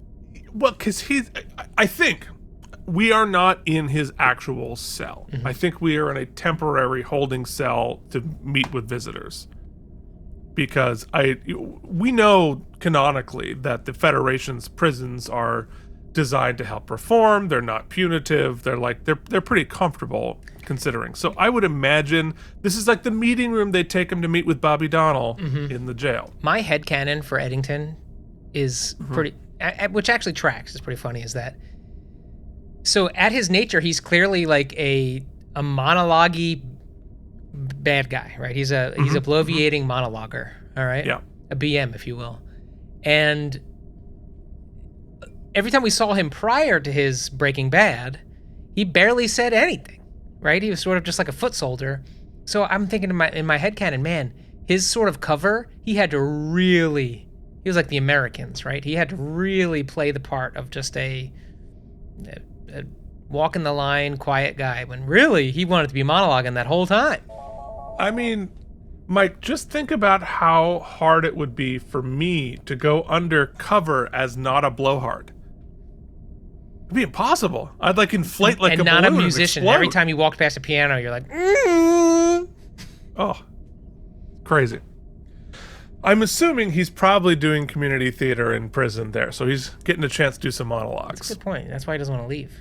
because I think we are not in his actual cell. I think we are in a temporary holding cell to meet with visitors. Because we know canonically that the Federation's prisons are designed to help reform. They're not punitive. They're pretty comfortable considering. So I would imagine this is like the meeting room they take him to meet with Bobby Donnell in the jail. My headcanon for Eddington is pretty, which actually tracks. It's pretty funny. Is that so? At his nature, he's clearly like a monologue-y bad guy, right? He's a bloviating monologuer. All right, yeah, a BM, if you will, and every time we saw him prior to his Breaking Bad, he barely said anything, right? He was sort of just like a foot soldier. So I'm thinking in my headcanon, man, his sort of cover, he was like the Americans, right? He had to really play the part of just a walking the line, quiet guy, when really he wanted to be monologuing that whole time. I mean, Mike, just think about how hard it would be for me to go undercover as not a blowhard. It'd be impossible. I'd inflate like a balloon. And not a musician. And every time you walked past a piano, you're like, mm. Oh, crazy. I'm assuming he's probably doing community theater in prison there, so he's getting a chance to do some That's monologues. a good point. That's why he doesn't want to leave.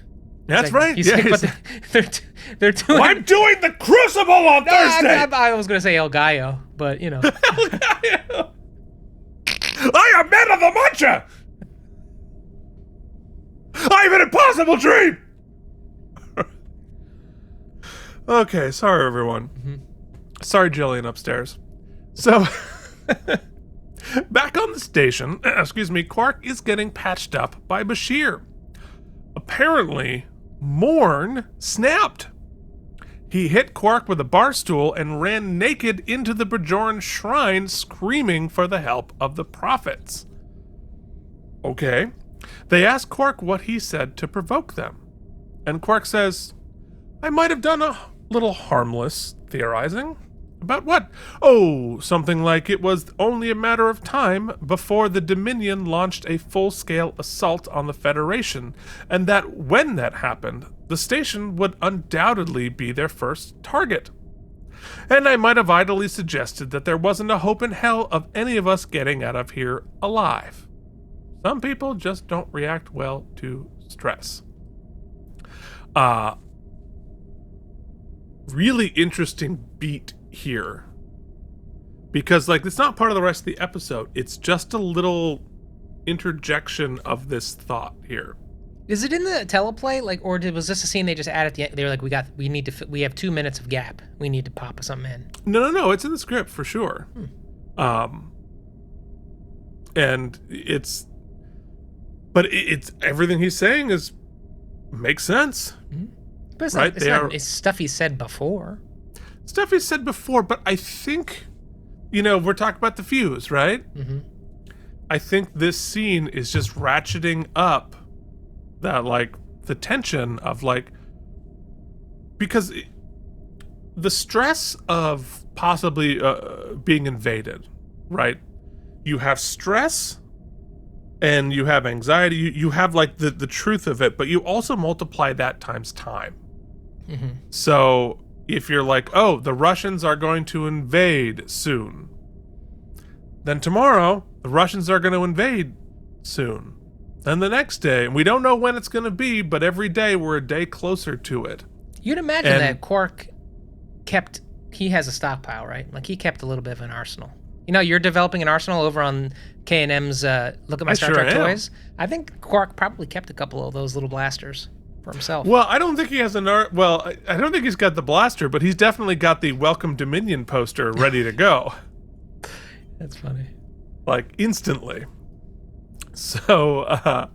That's right. He's like, but they're doing. Well, I'm doing the Crucible on Thursday. I was gonna say El Gallo, but you know. El Gallo. I am man of the mancha. I have an impossible dream. Okay, sorry everyone. Mm-hmm. Sorry, Jillian upstairs. So, back on the station, Quark is getting patched up by Bashir. Apparently, Morn snapped. He hit Quark with a bar stool and ran naked into the Bajoran shrine, screaming for the help of the prophets. Okay. They ask Quark what he said to provoke them. And Quark says, I might have done a little harmless theorizing. About what? Oh, something like it was only a matter of time before the Dominion launched a full-scale assault on the Federation, and that when that happened, the station would undoubtedly be their first target. And I might have idly suggested that there wasn't a hope in hell of any of us getting out of here alive. Some people just don't react well to stress. Really interesting beat here, because like it's not part of the rest of the episode. It's just a little interjection of this thought here. Is it in the teleplay, like, or was this a scene they just added at the end? They were like, we have 2 minutes of gap. We need to pop something in. No. It's in the script for sure. And it's everything he's saying makes sense. Mm-hmm. But it's right? it's stuff he said before. Stuff he said before, but I think, we're talking about the fuse, right? Mm-hmm. I think this scene is just ratcheting up that, like, the tension of, like, because the stress of possibly being invaded, right? You have stress and you have anxiety. You have, like, the truth of it, but you also multiply that times time. Mm-hmm. So if you're like, oh, the Russians are going to invade soon, then tomorrow the Russians are going to invade soon. Then the next day, and we don't know when it's going to be, but every day we're a day closer to it. You'd imagine that Quark he has a stockpile, right? Like he kept a little bit of an arsenal. You're developing an arsenal over on K&M's Look at My Star Trek Toys. I think Quark probably kept a couple of those little blasters for himself. Well, I don't think he has I don't think he's got the blaster, but he's definitely got the Welcome Dominion poster ready to go. That's funny. Like, instantly. So,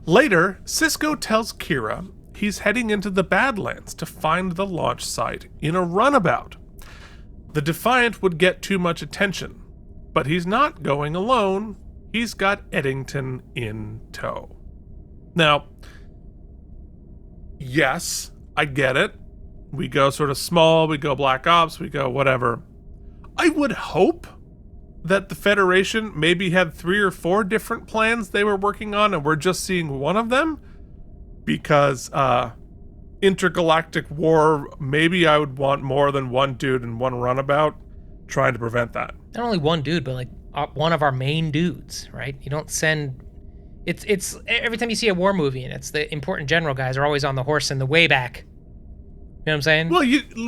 later, Sisko tells Kira he's heading into the Badlands to find the launch site in a runabout. The Defiant would get too much attention, but he's not going alone. He's got Eddington in tow. Now, yes, I get it. We go sort of small, we go Black Ops, we go whatever. I would hope that the Federation maybe had 3 or 4 different plans they were working on and we're just seeing one of them, because intergalactic war, maybe I would want more than one dude and one runabout trying to prevent that. Not only one dude, but like one of our main dudes, right? You don't send... It's every time you see a war movie and it's the important general guys are always on the horse in the way back. You know what I'm saying?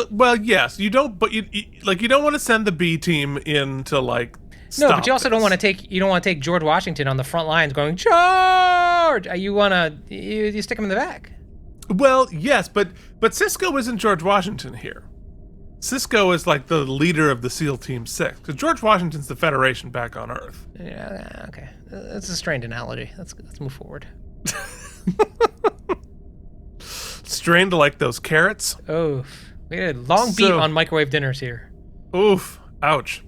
Well, yes, you don't, but you don't want to send the B team in to like. No, but you also don't want to take George Washington on the front lines going charge. You stick him in the back. Well, yes, but Sisko isn't George Washington here. Sisko is like the leader of the SEAL Team 6, because George Washington's the Federation back on Earth. Yeah, okay, that's a strained analogy. Let's move forward. Strained like those carrots. Oof. We had a long beat on microwave dinners here. Oof. Ouch.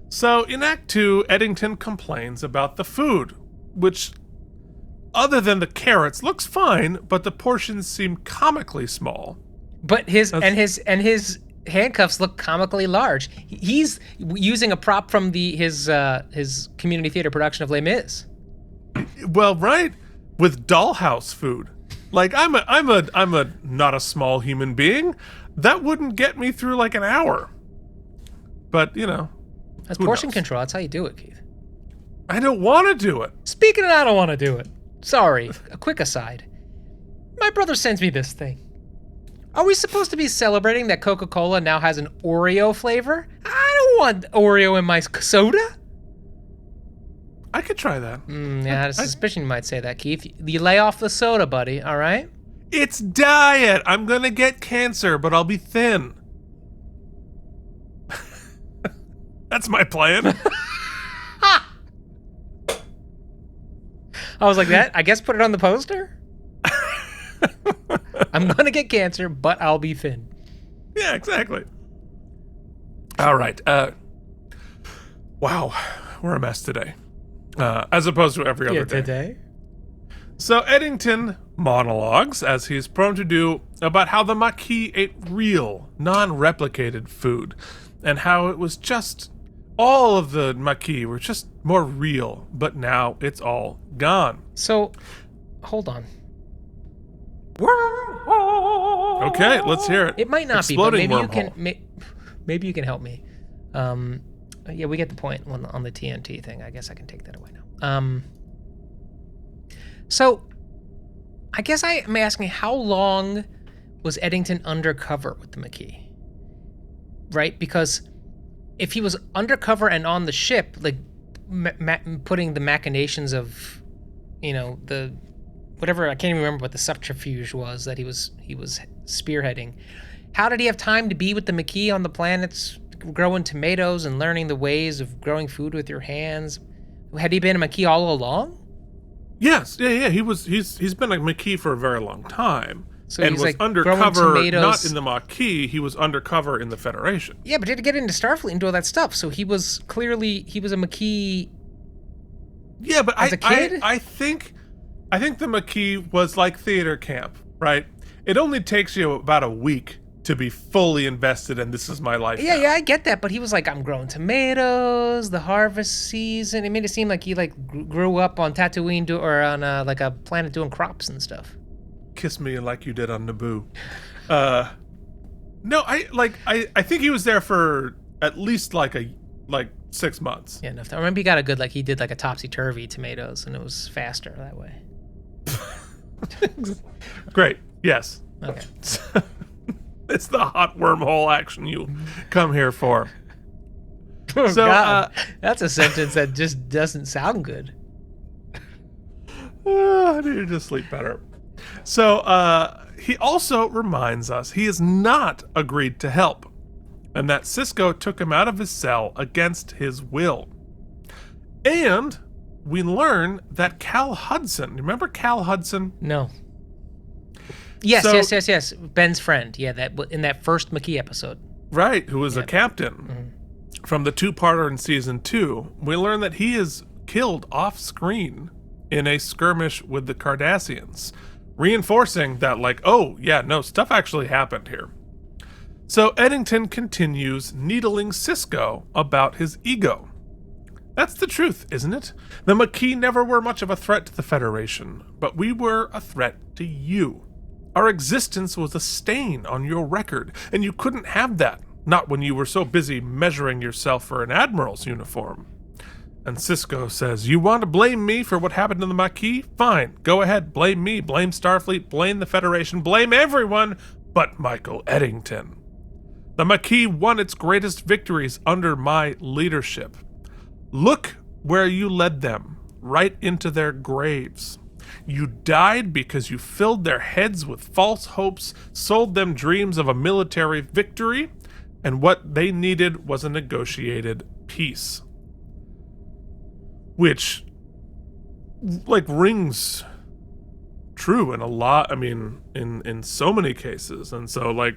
So in Act 2, Eddington complains about the food, which, other than the carrots, looks fine, but the portions seem comically small. But his handcuffs look comically large. He's using a prop from his community theater production of Les Mis. Well, right, with dollhouse food. Like I'm a not a small human being. That wouldn't get me through like an hour. But That's Who portion knows? control. That's how you do it, Keith. I don't want to do it. Speaking of I don't want to do it. Sorry, a quick aside. My brother sends me this thing. Are we supposed to be celebrating that Coca-Cola now has an Oreo flavor? I don't want Oreo in my soda. I could try that. Yeah, I had a suspicion you might say that, Keith. You lay off the soda, buddy, all right? It's diet. I'm going to get cancer, but I'll be thin. That's my plan. I was like, that? I guess put it on the poster? I'm going to get cancer, but I'll be thin. Yeah, exactly. All right. Wow. We're a mess today. As opposed to every other day. Today? So Eddington monologues, as he's prone to do, about how the Maquis ate real, non-replicated food, and how it was just all of the Maquis were just more real, but now it's all gone. So, hold on. Okay, let's hear it. It might not Exploding be, but wormhole. maybe you can help me. Yeah, we get the point on the TNT thing. I guess I can take that away now. So, I guess I am asking, how long was Eddington undercover with the Maquis? Right? Because if he was undercover and on the ship, like putting the machinations of, the whatever, I can't even remember what the subterfuge was that he was spearheading. How did he have time to be with the Maquis on the planets, growing tomatoes and learning the ways of growing food with your hands? Had he been a Maquis all along? Yes, yeah. He's been a Maquis for a very long time. So and he's was like undercover, growing tomatoes. not in the Maquis, he was undercover in the Federation. Yeah, but he had to get into Starfleet and do all that stuff. So he was a Maquis. Yeah, but as a kid? I think the Maquis was like theater camp, right? It only takes you about a week to be fully invested in this is my life. Yeah, now. yeah, I get that, but he was like, I'm growing tomatoes, the harvest season. It made it seem like he grew up on Tatooine or on like a planet doing crops and stuff. Kiss me like you did on Naboo. No, I think he was there for at least like 6 months. Yeah, enough. I remember he got a good he did like a topsy-turvy tomatoes, and it was faster that way. Great. Yes. Okay. It's the hot wormhole action you come here for. Oh, So, God. That's a sentence that just doesn't sound good. I need to sleep better. So, he also reminds us he has not agreed to help, and that Sisko took him out of his cell against his will. And we learn that Cal Hudson, remember Cal Hudson? No. Yes, So- yes. Ben's friend. Yeah, that in that first Maquis episode. Right, who was a captain from the two-parter in season 2. We learn that he is killed off-screen in a skirmish with the Cardassians, reinforcing that, stuff actually happened here. So Eddington continues needling Sisko about his ego. That's the truth, isn't it? The Maquis never were much of a threat to the Federation, but we were a threat to you. Our existence was a stain on your record, and you couldn't have that, not when you were so busy measuring yourself for an admiral's uniform. And Sisko says, you want to blame me for what happened to the Maquis? Fine, go ahead, blame me, blame Starfleet, blame the Federation, blame everyone but Michael Eddington. The Maquis won its greatest victories under my leadership. Look where you led them, right into their graves. You died because you filled their heads with false hopes, sold them dreams of a military victory, and what they needed was a negotiated peace. Which, rings true in a lot, in so many cases. And so,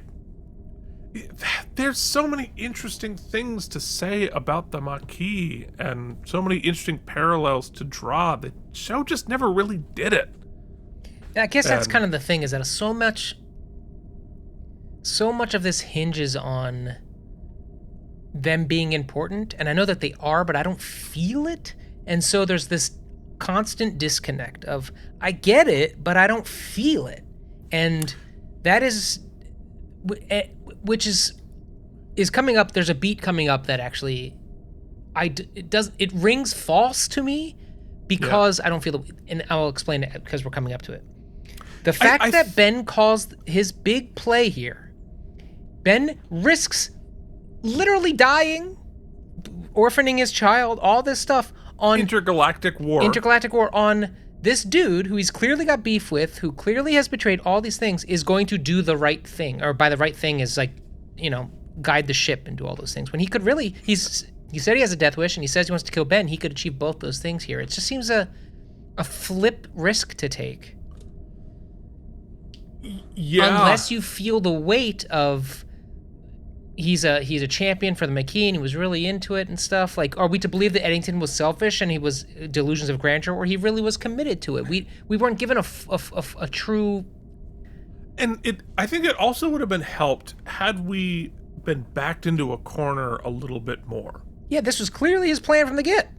there's so many interesting things to say about the Maquis and so many interesting parallels to draw. The show just never really did it. And I guess that's kind of the thing, is that so much of this hinges on them being important, and I know that they are, but I don't feel it. And so there's this constant disconnect of, I get it, but I don't feel it. And that is, which is coming up. There's a beat coming up that actually it rings false to me because I don't feel and I'll explain it because we're coming up to it. The fact that Ben calls his big play here, Ben risks literally dying, orphaning his child, all this stuff on intergalactic war on this dude who he's clearly got beef with, who clearly has betrayed all these things, is going to do the right thing. Or by the right thing is like, guide the ship and do all those things. When he could really, he said he has a death wish and he says he wants to kill Ben. He could achieve both those things here. It just seems a flip risk to take. Yeah. Unless you feel the weight of he's a champion for the Maquis and he was really into it and stuff. Like, are we to believe that Eddington was selfish and he was delusions of grandeur, or he really was committed to it? We weren't given a true. And I think it also would have been helped had we been backed into a corner a little bit more. Yeah, this was clearly his plan from the get.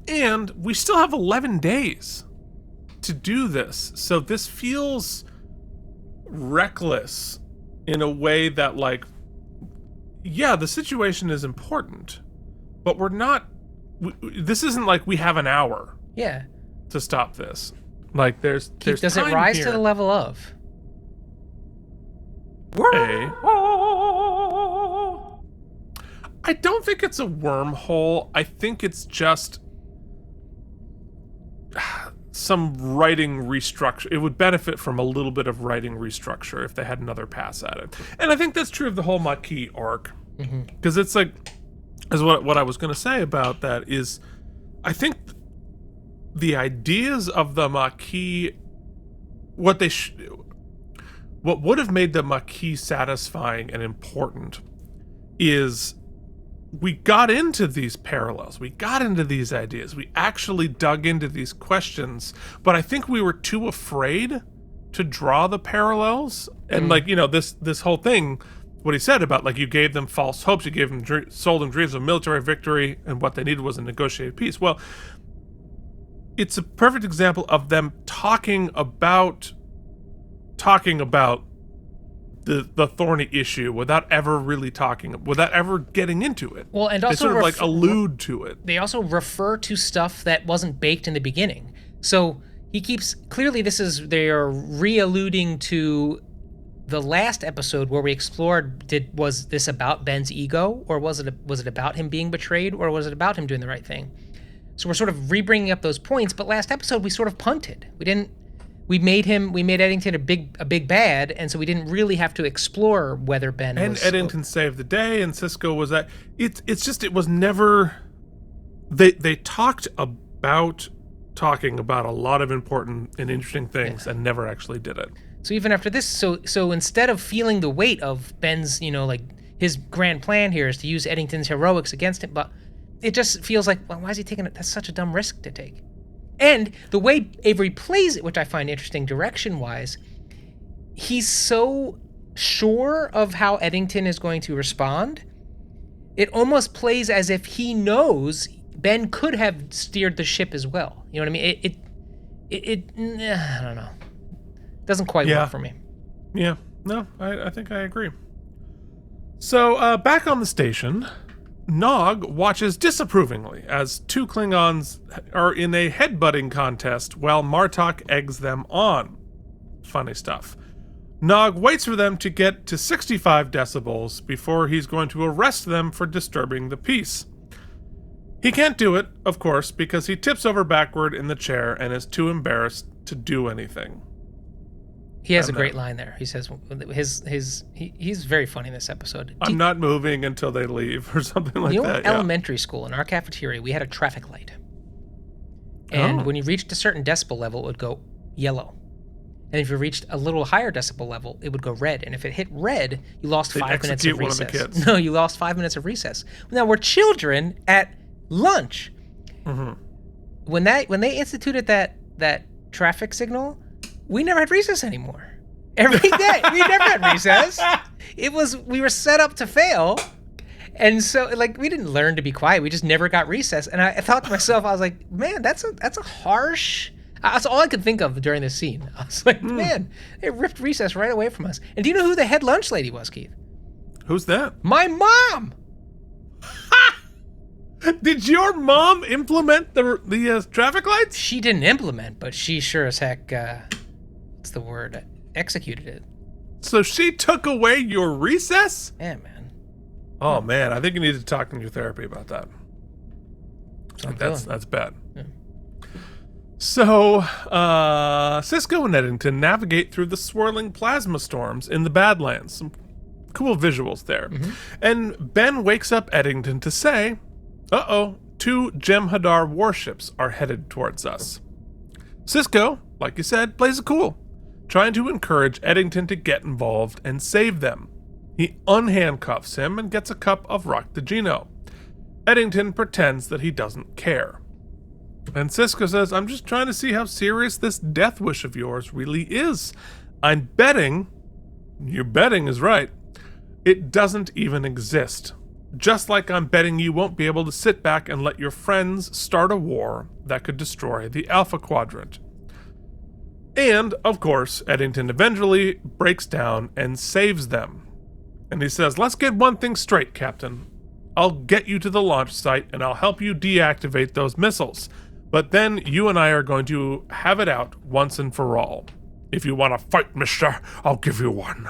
And we still have 11 days to do this. So this feels reckless in a way that, like, yeah, the situation is important, but we're not, this isn't like we have an hour to stop this. Like, there's does it rise to the level of? I don't think it's a wormhole. I think it's just some writing restructure. It would benefit from a little bit of writing restructure if they had another pass at it. And I think that's true of the whole Maquis arc. Because it's like, as what I was going to say about that is, I think the ideas of the Maquis, what would have made the Maquis satisfying and important is we got into these parallels, we got into these ideas, we actually dug into these questions, but I think we were too afraid to draw the parallels. And like, this whole thing, what he said about, like, you gave them false hopes, you gave them sold them dreams of military victory, and what they needed was a negotiated peace. Well, it's a perfect example of them talking about the thorny issue without ever really without ever getting into it. Well, and also they sort of like allude to it. They also refer to stuff that wasn't baked in the beginning. So he keeps, clearly they are re-alluding to the last episode where we explored, was this about Ben's ego, or was it about him being betrayed, or was it about him doing the right thing? So we're sort of re-bringing up those points, but last episode we sort of punted. We made Eddington a big bad, and so we didn't really have to explore whether Ben was... And Eddington saved the day, and Cisco was that. It was never... They talked about talking about a lot of important and interesting things and never actually did it. So even after this, so instead of feeling the weight of Ben's, like, his grand plan here is to use Eddington's heroics against him, but it just feels like, well, why is he taking it? That's such a dumb risk to take. And the way Avery plays it, which I find interesting direction-wise, he's so sure of how Eddington is going to respond. It almost plays as if he knows Ben could have steered the ship as well. You know what I mean? It I don't know. Doesn't quite work for me. Yeah. No, I think I agree. So, back on the station, Nog watches disapprovingly as two Klingons are in a headbutting contest while Martok eggs them on. Funny stuff. Nog waits for them to get to 65 decibels before he's going to arrest them for disturbing the peace. He can't do it, of course, because he tips over backward in the chair and is too embarrassed to do anything. He has a great line there. He says he's very funny in this episode. I'm not moving until they leave, or something like that. In elementary school, in our cafeteria, we had a traffic light. And when you reached a certain decibel level, it would go yellow. And if you reached a little higher decibel level, it would go red. And if it hit red, you lost 5 minutes of recess. One of the kids. No, you lost 5 minutes of recess. Now, we're children at lunch. Mm-hmm. When they instituted that traffic signal, we never had recess anymore. Every day, we never had recess. We were set up to fail. And so, like, we didn't learn to be quiet. We just never got recess. And I thought to myself, I was like, man, that's a harsh... That's all I could think of during this scene. I was like, man, they ripped recess right away from us. And do you know who the head lunch lady was, Keith? Who's that? My mom! Did your mom implement the traffic lights? She didn't implement, but she sure as heck, what's the word? Executed it. So she took away your recess? Yeah, man. Oh, man. I think you need to talk in your therapy about that. That's bad. Yeah. So, Cisco and Eddington navigate through the swirling plasma storms in the Badlands. Some cool visuals there. Mm-hmm. And Ben wakes up Eddington to say, uh-oh, 2 Jem'Hadar warships are headed towards us. Cisco, like you said, plays it cool, trying to encourage Eddington to get involved and save them. He unhandcuffs him and gets a cup of Raktajino. Eddington pretends that he doesn't care. And Cisco says, I'm just trying to see how serious this death wish of yours really is. I'm betting, your betting is right, it doesn't even exist. Just like I'm betting you won't be able to sit back and let your friends start a war that could destroy the Alpha Quadrant. And, of course, Eddington eventually breaks down and saves them. And he says, let's get one thing straight, Captain. I'll get you to the launch site and I'll help you deactivate those missiles. But then you and I are going to have it out once and for all. If you want to fight, mister, I'll give you one.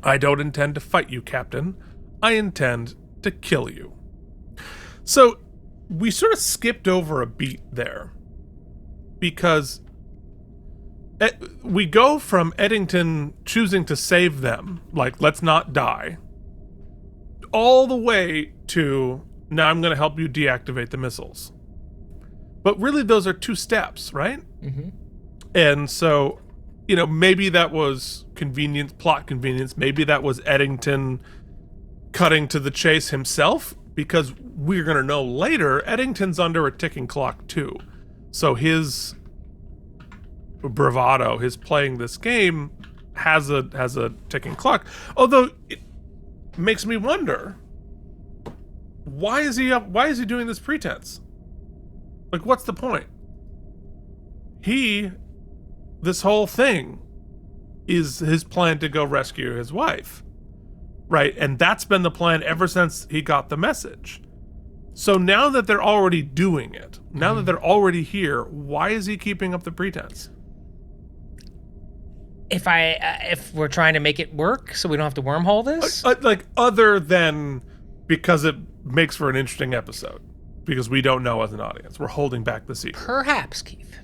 I don't intend to fight you, Captain. I intend to kill you. So we sort of skipped over a beat there because we go from Eddington choosing to save them, like, let's not die, all the way to, now I'm going to help you deactivate the missiles. But really, those are 2 steps, right? Mm-hmm. And so, maybe that was convenience, plot convenience. Maybe that was Eddington cutting to the chase himself, because we're going to know later, Eddington's under a ticking clock too. So his bravado, his playing this game, has a ticking clock. Although it makes me wonder, why is he doing this pretense? Like, what's the point? This whole thing is his plan to go rescue his wife, right? And that's been the plan ever since he got the message. So now that they're already doing it, now that they're already here, why is he keeping up the pretense? If we're trying to make it work so we don't have to wormhole this? Like, other than because it makes for an interesting episode. Because we don't know as an audience. We're holding back the secret. Perhaps, Keith.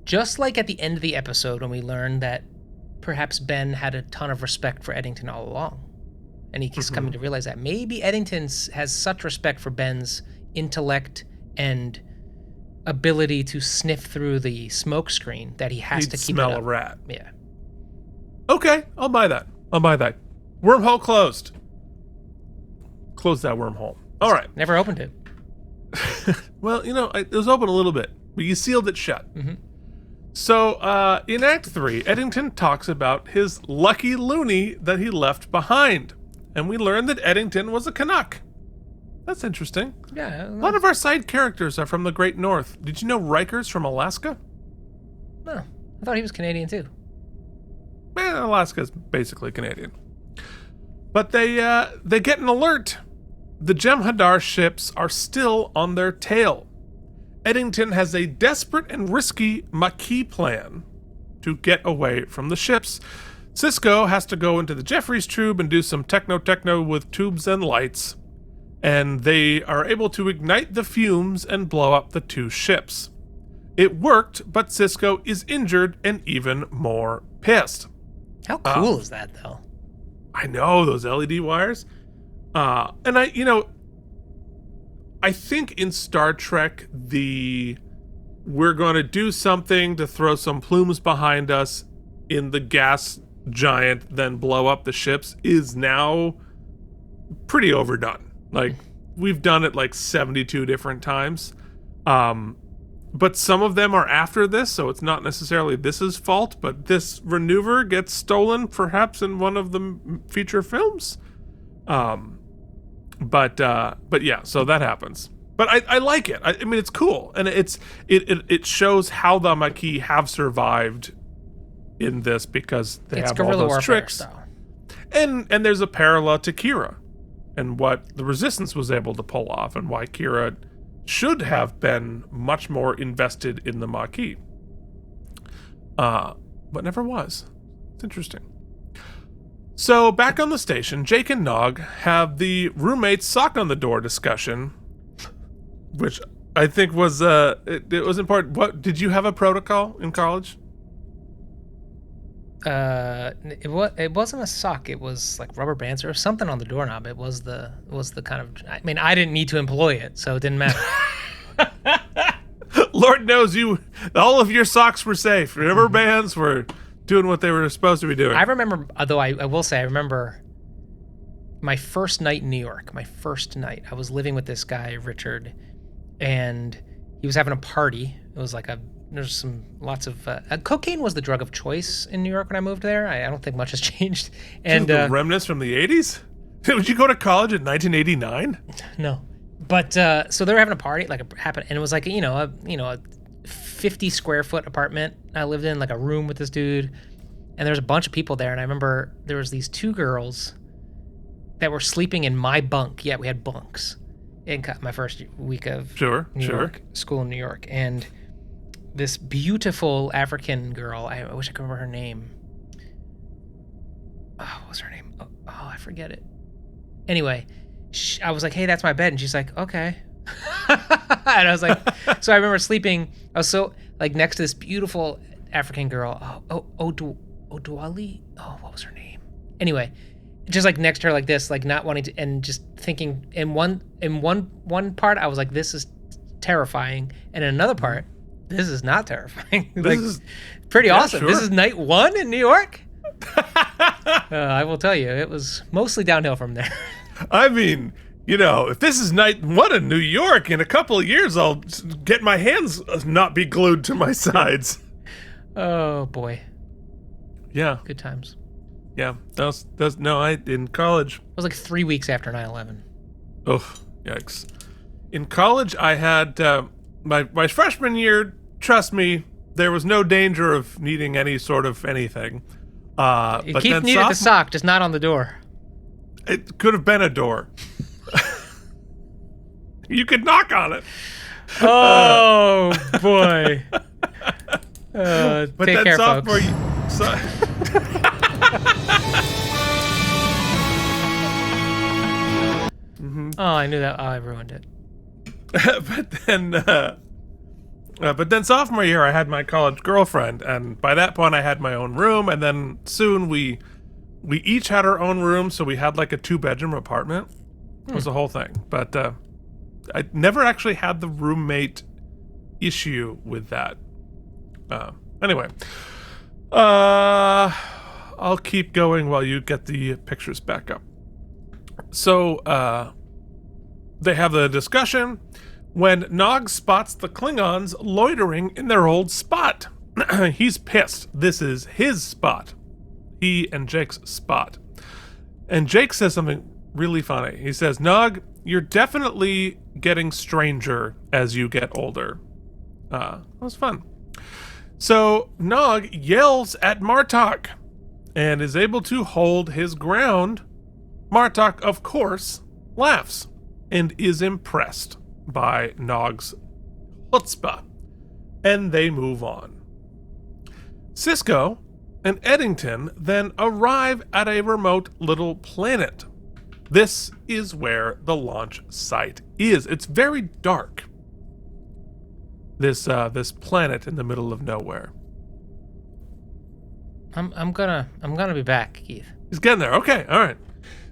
Just like at the end of the episode when we learned that perhaps Ben had a ton of respect for Eddington all along. And he's coming to realize that maybe Eddington has such respect for Ben's intellect and ability to sniff through the smoke screen that he has to keep smell it up. a rat. Yeah. Okay, I'll buy that. Wormhole closed. Close that wormhole. All right. Never opened it. Well, it was open a little bit, but you sealed it shut. Mm-hmm. So, in Act 3, Eddington talks about his lucky loony that he left behind. And we learned that Eddington was a Canuck. That's interesting. Yeah. A lot of our side characters are from the Great North. Did you know Riker's from Alaska? No. I thought he was Canadian, too. Man, Alaska's basically Canadian. But they get an alert. The Jem'Hadar ships are still on their tail. Eddington has a desperate and risky Maquis plan to get away from the ships. Cisco has to go into the Jeffries tube and do some techno with tubes and lights, and they are able to ignite the fumes and blow up the 2 ships. It worked, but Cisco is injured and even more pissed. How cool is that, though? I know, those LED wires. And I think in Star Trek, we're going to do something to throw some plumes behind us in the gas giant, then blow up the ships is now pretty overdone. Like, we've done it like 72 different times. But some of them are after this, so it's not necessarily this's fault, but this maneuver gets stolen perhaps in one of the feature films. But yeah, so that happens. But I like it. I mean, it's cool, and it shows how the Maquis have survived in this because they have all those tricks. Style. And there's a parallel to Kira. and what the Resistance was able to pull off, and why Kira should have been much more invested in the Maquis. But never was. It's interesting. So, back on the station, Jake and Nog have the roommate's sock on the door discussion, which I think was, it was important. What, did you have a protocol in college? It wasn't a sock. It was like rubber bands or something on the doorknob. It was the kind of, I mean, I didn't need to employ it, so it didn't matter. Lord knows all of your socks were safe. Rubber bands were doing what they were supposed to be doing. I remember, although I will say, I remember my first night in New York. My first night, I was living with this guy, Richard, and he was having a party. It was like there's lots of cocaine was the drug of choice in New York when I moved there. I don't think much has changed. And the remnants from the 80s? Would you go to college in 1989? No, but so they were having a party, like it happened, and it was like a 50 square foot apartment. I lived in like a room with this dude, and there was a bunch of people there. And I remember there was these two girls that were sleeping in my bunk. Yeah, we had bunks in my first week of New York, school in New York, and this beautiful African girl. I wish I could remember her name. Oh, what was her name? Oh, I forget it. Anyway, I was like, "Hey, that's my bed," and she's like, "Okay." And I was like, so I remember sleeping. I was so like next to this beautiful African girl. Oduali. Oh, what was her name? Anyway, just like next to her like this, like not wanting to, and just thinking in one part, I was like, this is terrifying, and in another part, this is not terrifying. Like, this is pretty awesome. Sure. This is night one in New York. I will tell you, it was mostly downhill from there. I mean, if this is night one in New York, in a couple of years, I'll get my hands not be glued to my sides. Oh, boy. Yeah. Good times. Yeah. In college. It was like 3 weeks after 9/11. Oh, yikes. In college, I had my freshman year, trust me, there was no danger of needing any sort of anything. You keep needing the sock, just not on the door. It could have been a door. You could knock on it. Oh, boy. But take care, sophomore folks. Mm-hmm. Oh, I knew that. Oh, I ruined it. But then sophomore year, I had my college girlfriend, and by that point, I had my own room. And then soon we each had our own room, so we had like a 2-bedroom apartment. It was the whole thing. But I never actually had the roommate issue with that. Anyway, I'll keep going while you get the pictures back up. So they have the discussion when Nog spots the Klingons loitering in their old spot. He's pissed. This is his spot. He and Jake's spot. And Jake says something really funny. He says, "Nog, you're definitely getting stranger as you get older." That was fun. So Nog yells at Martok and is able to hold his ground. Martok, of course, laughs and is impressed by Nog's chutzpah, and they move on. Sisko and Eddington then arrive at a remote little planet. This is where the launch site is. It's very dark. This planet in the middle of nowhere. I'm gonna be back, Keith. He's getting there. Okay, all right.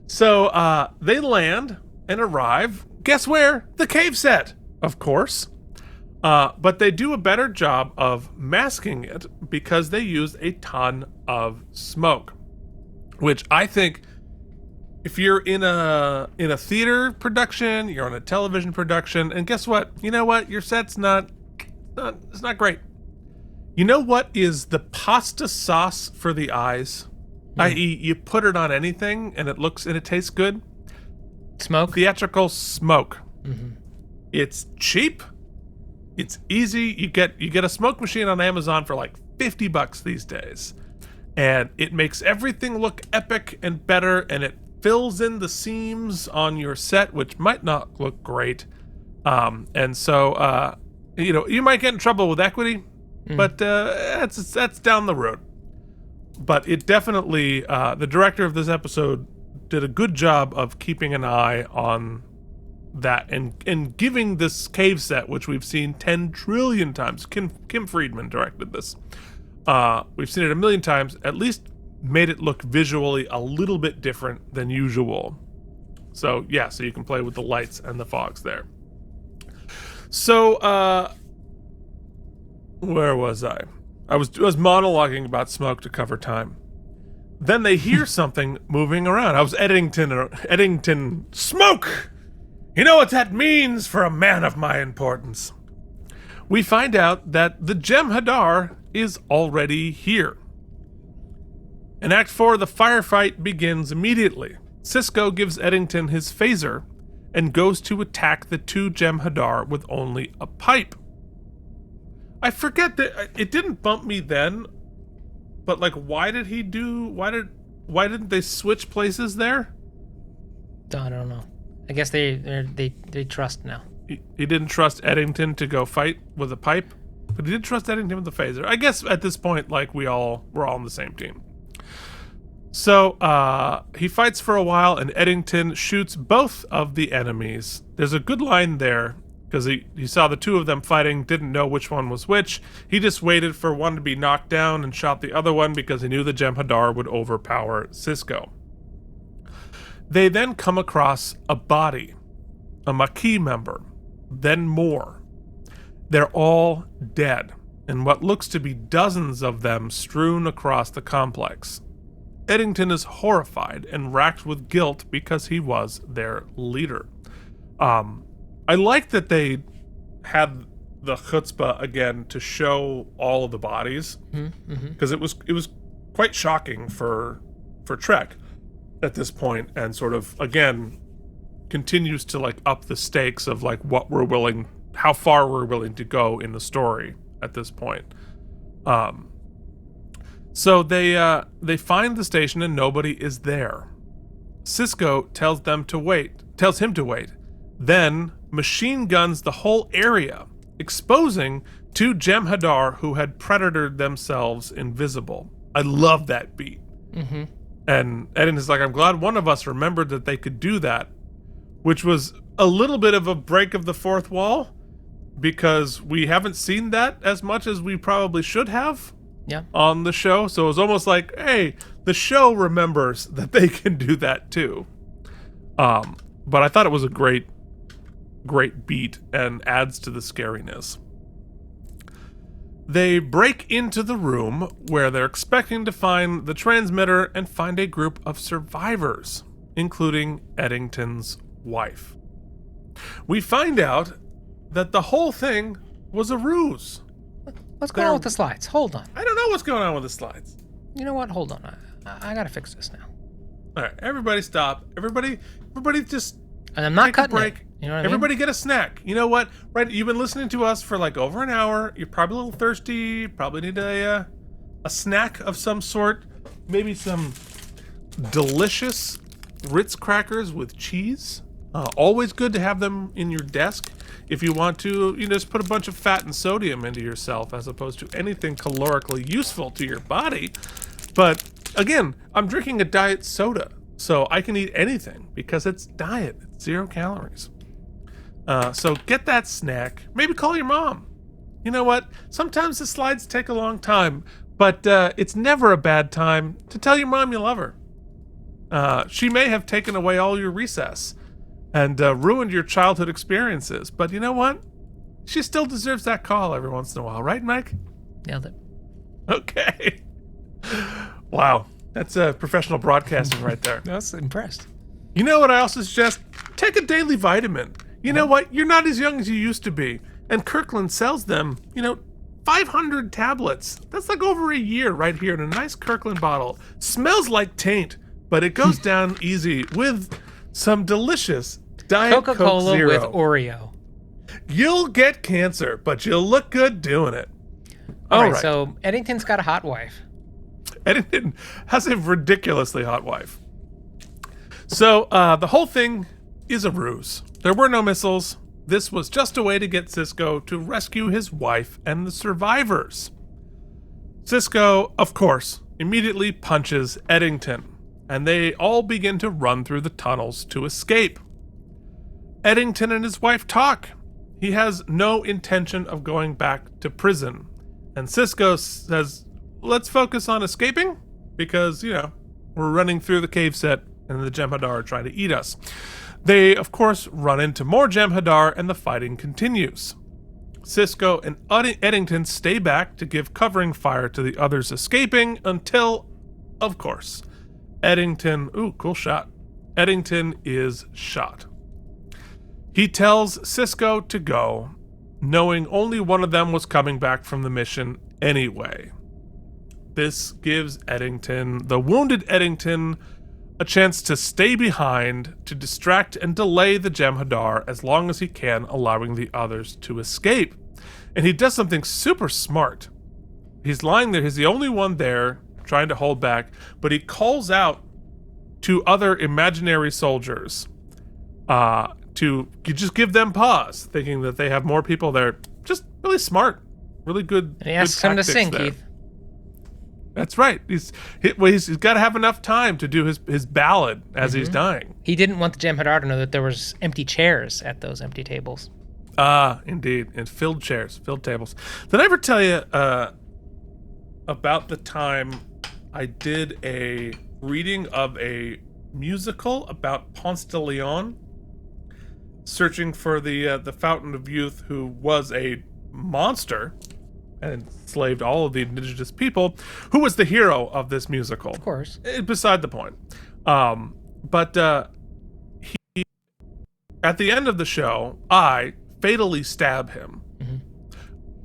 So they land and arrive. Guess where? The cave set, of course. But they do a better job of masking it because they use a ton of smoke, which I think if you're in a theater production, you're on a television production, and guess what? You know what? Your set's it's not great. You know what is the pasta sauce for the eyes? I.e., you put it on anything and it tastes good. Smoke? Theatrical smoke. Mm-hmm. It's cheap. It's easy. You get a smoke machine on Amazon for like $50 these days. And it makes everything look epic and better, and it fills in the seams on your set, which might not look great. And so, you might get in trouble with equity, but that's down the road. But it definitely, the director of this episode did a good job of keeping an eye on that and giving this cave set, which we've seen 10 trillion times. Kim Friedman directed this. We've seen it a million times, at least made it look visually a little bit different than usual. So yeah, so you can play with the lights and the fogs there. So where was I? I was monologuing about smoke to cover time. Then they hear something moving around. I was Eddington, smoke! You know what that means for a man of my importance. We find out that the Jem'Hadar is already here. In Act 4, the firefight begins immediately. Sisko gives Eddington his phaser and goes to attack the two Jem'Hadar with only a pipe. I forget that it didn't bump me then, but like, why didn't they switch places there? I don't know. I guess they trust now. He didn't trust Eddington to go fight with a pipe, but he did trust Eddington with a phaser. I guess at this point, like, we're all on the same team. So he fights for a while, and Eddington shoots both of the enemies. There's a good line there, because he saw the two of them fighting, didn't know which one was which. He just waited for one to be knocked down and shot the other one because he knew the Jem'Hadar would overpower Sisko. They then come across a body, a Maquis member, then more. They're all dead, and what looks to be dozens of them strewn across the complex. Eddington is horrified and racked with guilt because he was their leader. I like that they had the chutzpah again to show all of the bodies, because it was quite shocking for Trek at this point, and sort of again continues to like up the stakes of like how far we're willing to go in the story at this point. So they find the station and nobody is there. Sisko tells him to wait. Then machine guns the whole area, exposing two Jem'Hadar who had predatored themselves invisible. I love that beat. And Eddington is like, I'm glad one of us remembered that they could do that, which was a little bit of a break of the fourth wall, because we haven't seen that as much as we probably should have on the show. So it was almost like, hey, the show remembers that they can do that too. But I thought it was a great beat and adds to the scariness. They break into the room where they're expecting to find the transmitter and find a group of survivors, including Eddington's wife. We find out that the whole thing was a ruse. What's going on with the slides? Hold on. I don't know what's going on with the slides. You know what? Hold on. I gotta fix this now. All right, everybody stop. Everybody just and I'm not take cutting a break. it. You know what Everybody get a snack. You know what? Right, you've been listening to us for like over an hour. You're probably a little thirsty. Probably need a snack of some sort. Maybe some delicious Ritz crackers with cheese. Always good to have them in your desk. If you want to, just put a bunch of fat and sodium into yourself as opposed to anything calorically useful to your body. But again, I'm drinking a diet soda, so I can eat anything because it's diet. It's 0 calories. So get that snack. Maybe call your mom. You know what? Sometimes the slides take a long time, but it's never a bad time to tell your mom you love her. She may have taken away all your recess and ruined your childhood experiences, but you know what? She still deserves that call every once in a while, right, Mike? Nailed it. Okay. Wow. That's professional broadcasting right there. I was impressed. You know what I also suggest? Take a daily vitamin. You know what? You're not as young as you used to be. And Kirkland sells them, 500 tablets. That's like over a year right here in a nice Kirkland bottle. Smells like taint, but it goes down easy with some delicious Diet Coca-Cola Coke Zero. with Oreo. You'll get cancer, but you'll look good doing it. All right, so Eddington's got a hot wife. Eddington has a ridiculously hot wife. So the whole thing is a ruse. There were no missiles. This was just a way to get Cisco to rescue his wife and the survivors. Cisco, of course, immediately punches Eddington, and they all begin to run through the tunnels to escape. Eddington and his wife talk. He has no intention of going back to prison. And Cisco says, let's focus on escaping because, we're running through the cave set and the Jem'Hadar are trying to eat us. They, of course, run into more Jem'Hadar and the fighting continues. Cisco and Eddington stay back to give covering fire to the others escaping until, of course, Eddington, cool shot. Eddington is shot. He tells Cisco to go, knowing only one of them was coming back from the mission anyway. This gives Eddington, the wounded Eddington, a chance to stay behind, to distract and delay the Jem'Hadar as long as he can, allowing the others to escape. And he does something super smart. He's lying there, he's the only one there, trying to hold back, but he calls out to other imaginary soldiers to just give them pause, thinking that they have more people there. Just really smart, really good. And he asks him to sing, there. Keith. That's right. He's got to have enough time to do his ballad as he's dying. He didn't want the Jem'Hadar to know that there was empty chairs at those empty tables. Indeed. And filled chairs, filled tables. Did I ever tell you about the time I did a reading of a musical about Ponce de Leon, searching for the Fountain of Youth, who was a monster and enslaved all of the indigenous people, who was the hero of this musical. Of course. Beside the point. But he, at the end of the show, I fatally stab him. Mm-hmm.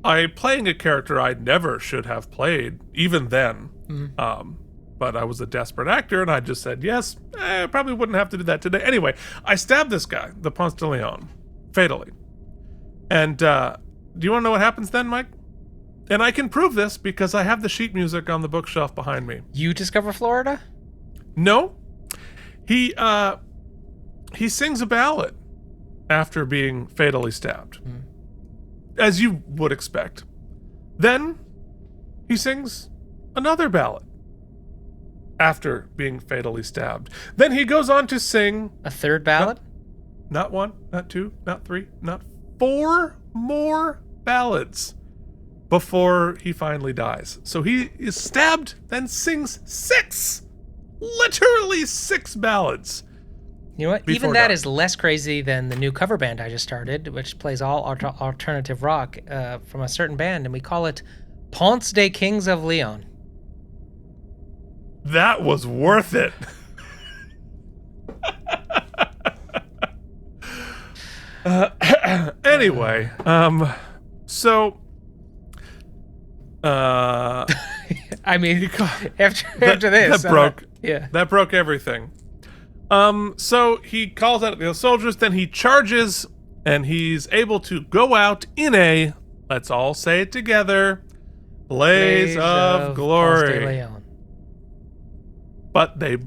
I playing a character I never should have played, even then. Mm-hmm. But I was a desperate actor, and I just said, yes, I probably wouldn't have to do that today. Anyway, I stabbed this guy, the Ponce de Leon, fatally. And do you want to know what happens then, Mike? And I can prove this because I have the sheet music on the bookshelf behind me. You discover Florida? No. He sings a ballad after being fatally stabbed. As you would expect. Then he sings another ballad after being fatally stabbed. Then he goes on to sing a third ballad? Not one, not two, not three, not 4 more ballads before he finally dies. So he is stabbed, then sings 6, literally 6 ballads. You know what? Even that is less crazy than the new cover band I just started, which plays all alternative rock from a certain band, and we call it Ponce de Kings of Leon. That was worth it. Anyway, so I mean, after this, that broke everything. So he calls out the soldiers, then he charges, and he's able to go out in a, let's all say it together, blaze of glory. But the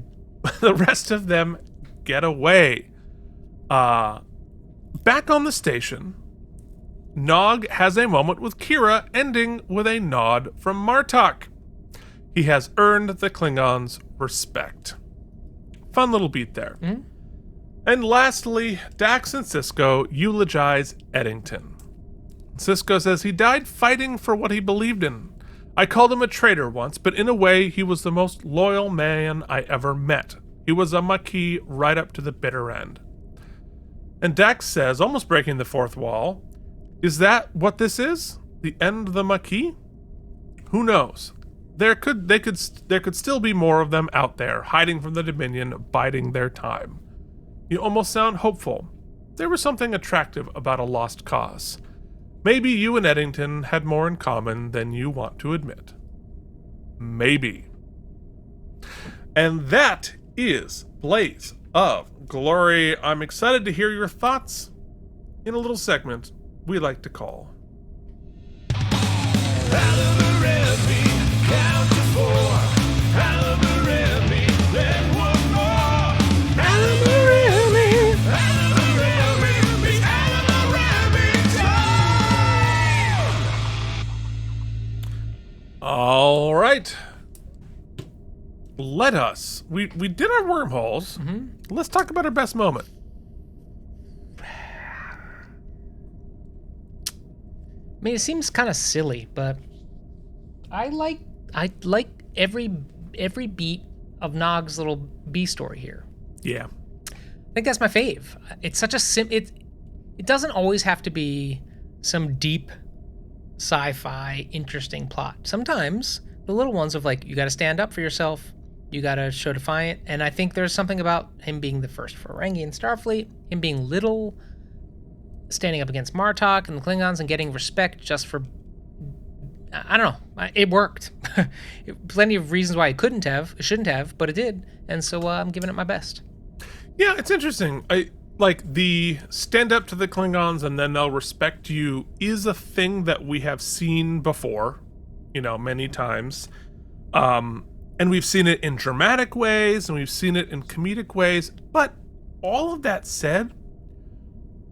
rest of them get away. Back on the station, Nog has a moment with Kira, ending with a nod from Martok. He has earned the Klingons' respect. Fun little beat there. Mm-hmm. And lastly, Dax and Cisco eulogize Eddington. Cisco says he died fighting for what he believed in. I called him a traitor once, but in a way, he was the most loyal man I ever met. He was a Maquis right up to the bitter end. And Dax says, almost breaking the fourth wall, is that what this is? The end of the Maquis? Who knows? There could still be more of them out there, hiding from the Dominion, biding their time. You almost sound hopeful. There was something attractive about a lost cause. Maybe you and Eddington had more in common than you want to admit. Maybe. And that is Blaze of Glory. I'm excited to hear your thoughts in a little segment we like to call AlamarEmmys, count to 4. AlamarEmmys, then one more. let us. We did our wormholes. Let's talk about our best moment. I mean, it seems kind of silly, but I like every beat of Nog's little B story here. Yeah. I think that's my fave. It's such a it doesn't always have to be some deep sci-fi interesting plot. Sometimes the little ones of like, you got to stand up for yourself, you got to show defiant, and I think there's something about him being the first Ferengi in Starfleet, him being little, standing up against Martok and the Klingons and getting respect just for, I don't know, it worked. Plenty of reasons why it shouldn't have, but it did, and so I'm giving it my best. Yeah, it's interesting. I like the stand up to the Klingons and then they'll respect you is a thing that we have seen before, many times. And we've seen it in dramatic ways and we've seen it in comedic ways. But all of that said,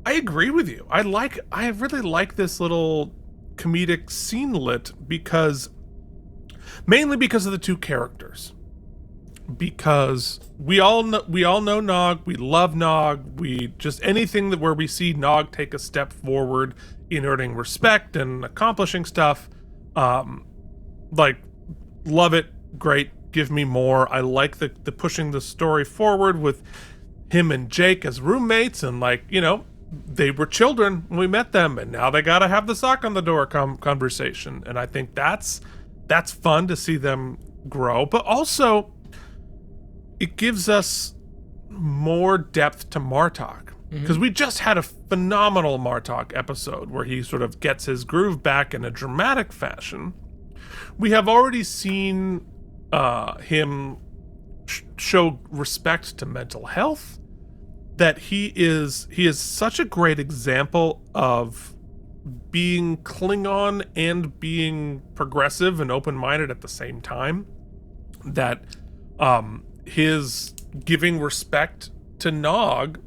I agree with you. I really like this little comedic scenelet mainly because of the two characters. Because we all know Nog, we love Nog, we just anything where we see Nog take a step forward in earning respect and accomplishing stuff, like, love it, great, give me more. I like the pushing the story forward with him and Jake as roommates, and they were children when we met them, and now they gotta have the sock on the door conversation, and I think that's fun to see them grow, but also it gives us more depth to Martok. Because we just had a phenomenal Martok episode where he sort of gets his groove back in a dramatic fashion. We have already seen him show respect to mental health, that he is such a great example of being Klingon and being progressive and open-minded at the same time, that his giving respect to Nog,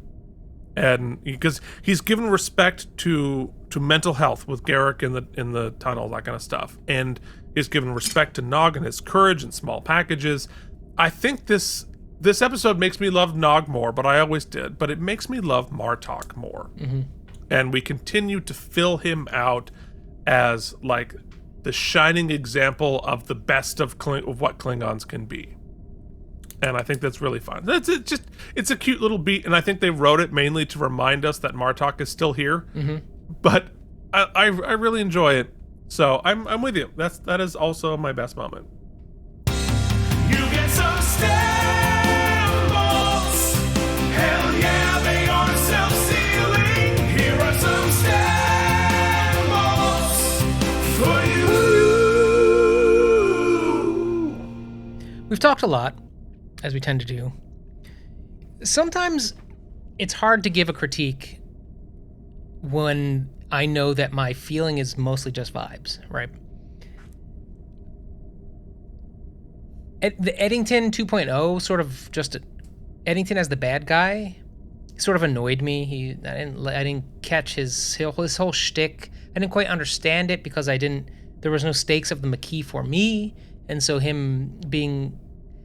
and because he's given respect to mental health with Garrick in the tunnel, that kind of stuff, and he's given respect to Nog and his courage and small packages. I think this episode makes me love Nog more, but I always did, but it makes me love Martok more. And we continue to fill him out as like the shining example of the best of what Klingons can be. And I think that's really fun. It's a cute little beat, and I think they wrote it mainly to remind us that Martok is still here. But I really enjoy it. So I'm with you. That is also my best moment. You get some stem bolts. Hell yeah, they are self-sealing. Here are some stem bolts for you. We've talked a lot, as we tend to do. Sometimes it's hard to give a critique when I know that my feeling is mostly just vibes, right? The Eddington 2.0 sort of just Eddington as the bad guy sort of annoyed me. I didn't catch his whole shtick. I didn't quite understand it because there was no stakes of the Maquis for me, and so him being,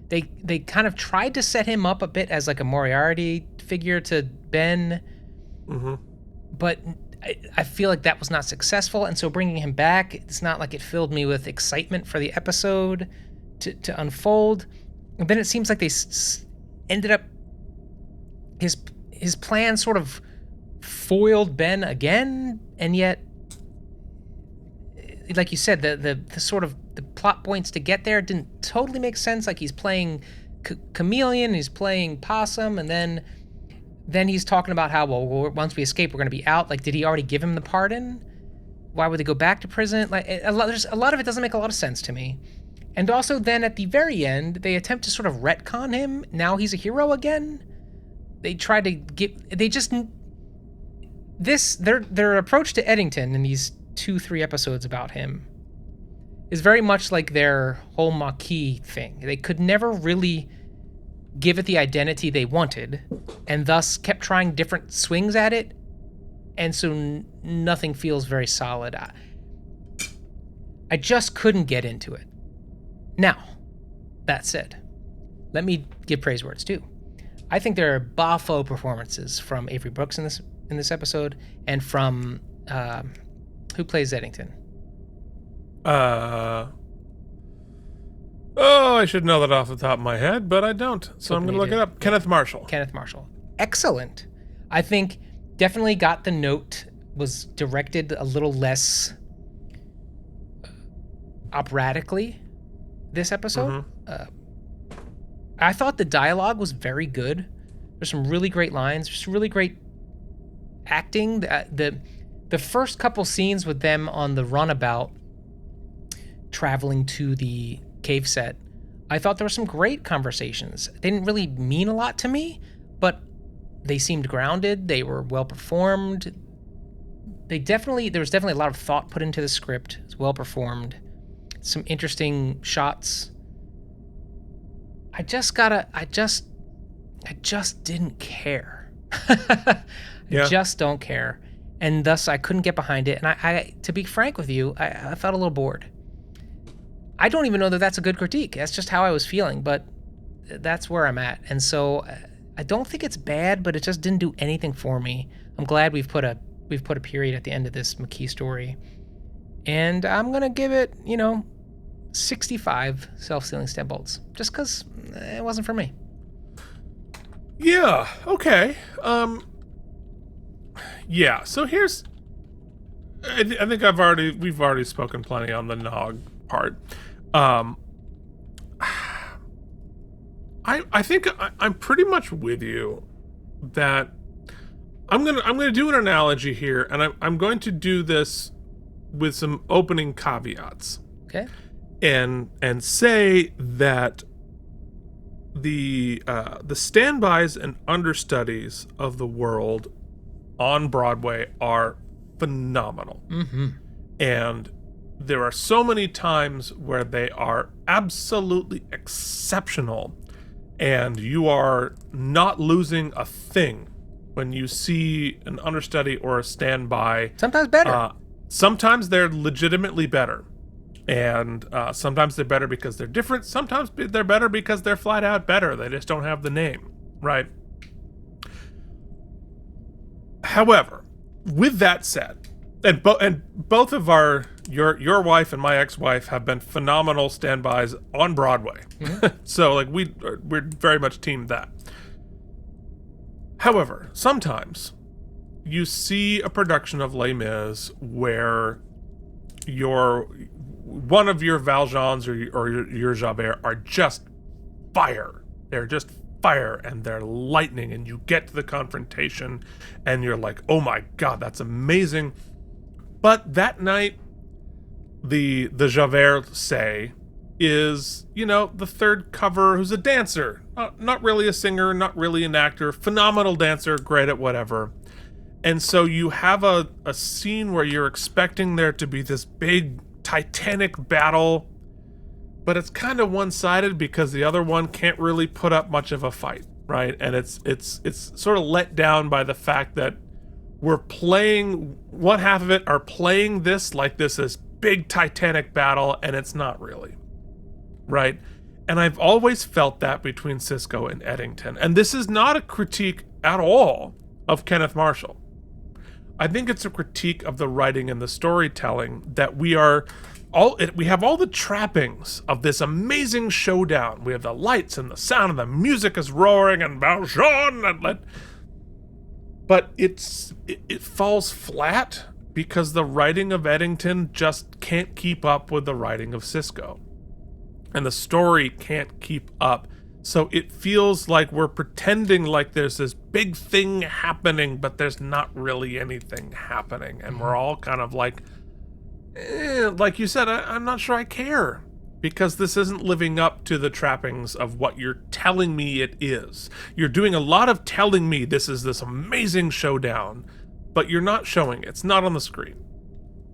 they kind of tried to set him up a bit as like a Moriarty figure to Ben, but I feel like that was not successful, and so bringing him back, it's not like it filled me with excitement for the episode to unfold. And then it seems like they ended up, his plan sort of foiled Ben again, and yet, like you said, the sort of the plot points to get there didn't totally make sense. Like he's playing chameleon, he's playing possum, and then he's talking about how, well, once we escape, we're going to be out. Like, did he already give him the pardon? Why would they go back to prison? Like, a lot of it doesn't make a lot of sense to me. And also, then at the very end, they attempt to sort of retcon him. Now he's a hero again. They try to their approach to Eddington in these 2-3 episodes about him is very much like their whole Maquis thing. They could never really give it the identity they wanted, and thus kept trying different swings at it, and so nothing feels very solid. I just couldn't get into it. Now, that said, let me give praise where it's due. I think there are boffo performances from Avery Brooks in this episode, and from who plays Eddington. I should know that off the top of my head, but I don't. So I'm going to look it up. Kenneth Marshall. Kenneth Marshall. Excellent. I think definitely got the note, was directed a little less operatically this episode. I thought the dialogue was very good. There's some really great lines. There's some really great acting. The first couple scenes with them on the runabout traveling to the cave set, I thought there were some great conversations. They didn't really mean a lot to me, but they seemed grounded. They were well performed. There was definitely a lot of thought put into the script. It's well performed. Some interesting shots. I just didn't care. I just don't care. And thus I couldn't get behind it. And I to be frank with you, I felt a little bored. I don't even know that that's a good critique. That's just how I was feeling, but that's where I'm at. And so I don't think it's bad, but it just didn't do anything for me. I'm glad we've put a period at the end of this McKee story. And I'm going to give it, 65 self-sealing stem bolts, just because it wasn't for me. Yeah, okay. Yeah, so here's... I think we've already spoken plenty on the Nog part. I think I'm pretty much with you that I'm gonna do an analogy here, and I'm going to do this with some opening caveats. Okay. And say that the standbys and understudies of the world on Broadway are phenomenal. Mm-hmm. And there are so many times where they are absolutely exceptional, and you are not losing a thing when you see an understudy or a standby. Sometimes better. Sometimes they're legitimately better. And sometimes they're better because they're different. Sometimes they're better because they're flat out better. They just don't have the name, right? However, with that said, and both of your wife and my ex-wife have been phenomenal standbys on Broadway. Mm-hmm. So like we're very much team that. However, sometimes you see a production of Les Mis where one of your Valjeans or your Javert are just fire. They're just fire and they're lightning, and you get to the confrontation and you're like, oh my God, that's amazing. But that night, the Javert, say, is, the third cover who's a dancer. Not really a singer, not really an actor, phenomenal dancer, great at whatever. And so you have a scene where you're expecting there to be this big titanic battle, but it's kind of one-sided because the other one can't really put up much of a fight, right? And it's sort of let down by the fact that we're playing, one half of it are playing this like this is big titanic battle, and it's not really, right? And I've always felt that between Sisko and Eddington. And this is not a critique at all of Kenneth Marshall. I think it's a critique of the writing and the storytelling that we have all the trappings of this amazing showdown. We have the lights and the sound and the music is roaring and Valjean, but it falls flat because the writing of Eddington just can't keep up with the writing of Sisko. And the story can't keep up. So it feels like we're pretending like there's this big thing happening, but there's not really anything happening. And we're all kind of like you said, I'm not sure I care. Because this isn't living up to the trappings of what you're telling me it is. You're doing a lot of telling me this is this amazing showdown, but you're not showing it. It's not on the screen.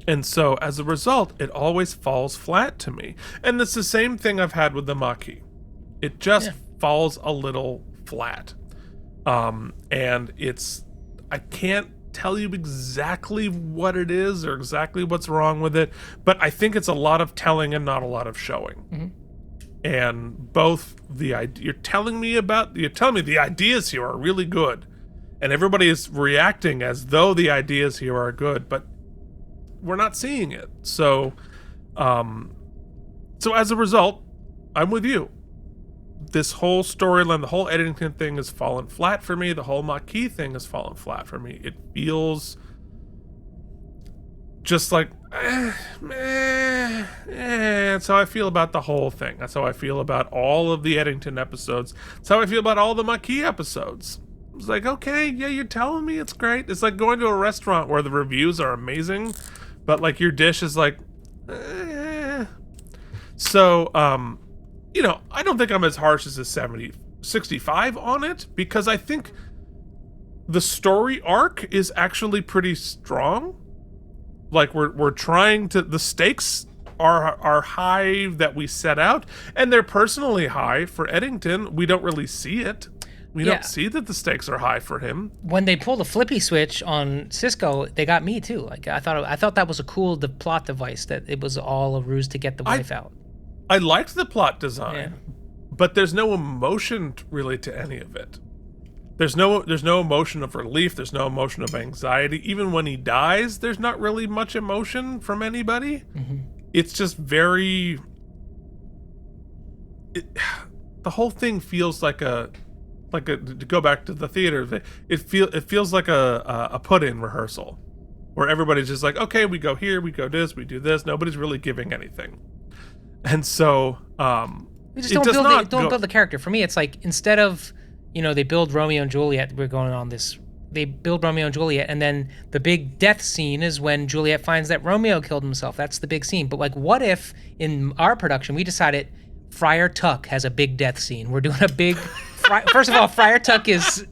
And so, as a result, it always falls flat to me. And it's the same thing I've had with the Maquis. It just falls a little flat. And I can't tell you exactly what it is or exactly what's wrong with it, but I think it's a lot of telling and not a lot of showing. Mm-hmm. and both you're telling me the ideas here are really good, and everybody is reacting as though the ideas here are good, but we're not seeing it. So as a result, I'm with you. This whole storyline, the whole Eddington thing has fallen flat for me. The whole Maquis thing has fallen flat for me. It feels just like, That's how I feel about the whole thing. That's how I feel about all of the Eddington episodes. That's how I feel about all the Maquis episodes. It's like, okay, yeah, you're telling me it's great. It's like going to a restaurant where the reviews are amazing, but like your dish is like, So, I don't think I'm as harsh as a 65 on it, because I think the story arc is actually pretty strong. Like we're trying to, the stakes are high that we set out, and they're personally high for Eddington. We don't really see it. We don't see that the stakes are high for him. When they pulled a flippy switch on Cisco, they got me too. Like I thought that was a cool plot device, that it was all a ruse to get the wife out. I liked the plot design, but there's no emotion really to any of it. There's no emotion of relief. There's no emotion of anxiety. Even when he dies, there's not really much emotion from anybody. Mm-hmm. It's just very. The whole thing feels like a to go back to the theater. It feels like a put-in rehearsal, where everybody's just like, okay, we go here, we go this, we do this. Nobody's really giving anything, and so we just don't build the character. For me, it's like, instead of, they build Romeo and Juliet. We're going on this. They build Romeo and Juliet, and then the big death scene is when Juliet finds that Romeo killed himself. That's the big scene. But like, what if in our production we decided Friar Tuck has a big death scene? We're doing a big. First of all, Friar Tuck is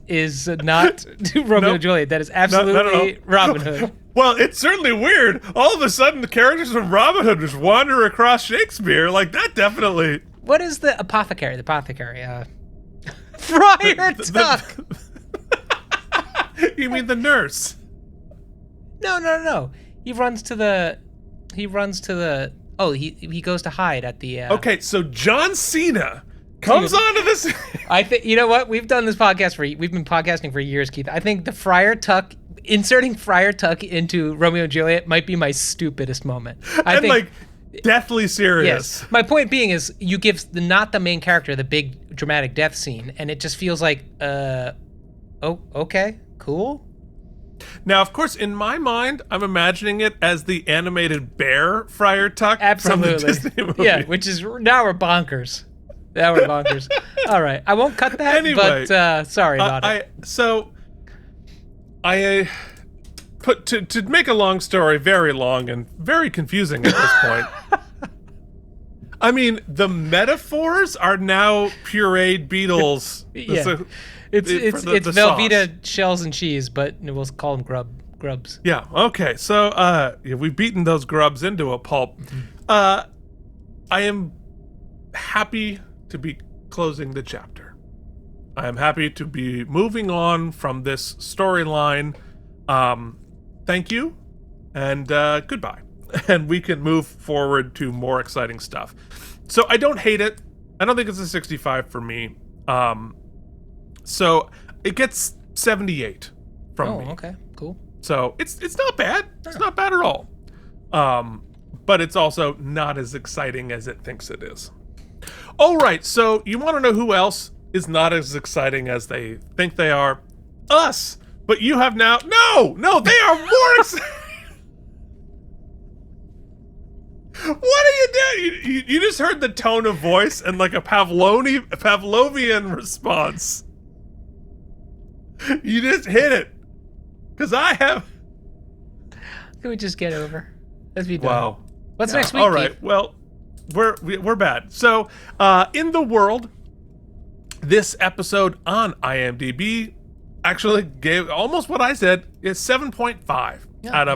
not Romeo and Juliet. That is absolutely Robin Hood. Well, it's certainly weird. All of a sudden, the characters from Robin Hood just wander across Shakespeare. Like, that definitely. What is the apothecary? Friar Tuck. You mean the nurse? No. He goes to hide at the. Okay, so John Cena comes onto this. I think, you know what? We've done this podcast we've been podcasting for years, Keith. I think inserting Friar Tuck into Romeo and Juliet might be my stupidest moment. I think, deathly serious. Yes. My point being is, you give not the main character the big dramatic death scene, and it just feels like, okay, cool. Now, of course, in my mind, I'm imagining it as the animated bear Friar Tuck from the Disney movie. Yeah, which is, now we're bonkers. All right, I won't cut that, anyway, but sorry about it. So, I put to make a long story very long and very confusing at this point. I mean, the metaphors are now pureed beetles. Yeah. It's Velveeta shells and cheese, but we'll call them grubs. Yeah. Okay. So we've beaten those grubs into a pulp. I am happy to be closing the chapter. I am happy to be moving on from this storyline. Thank you, and goodbye. And we can move forward to more exciting stuff. So I don't hate it. I don't think it's a 65 for me. So it gets 78 from me. Oh, okay, cool. So it's not bad. It's not bad at all. But it's also not as exciting as it thinks it is. All right, so you want to know who else is not as exciting as they think they are? Us. But you have now... No, they are more exciting. What are you doing? You just heard the tone of voice and like a Pavlovian response. You just hit it. Because I have... Can we just get over? Let's be done. Wow. What's next week, All right, Keith? well, we're bad. So, in the world, this episode on IMDb actually gave almost what I said, is 7.5 out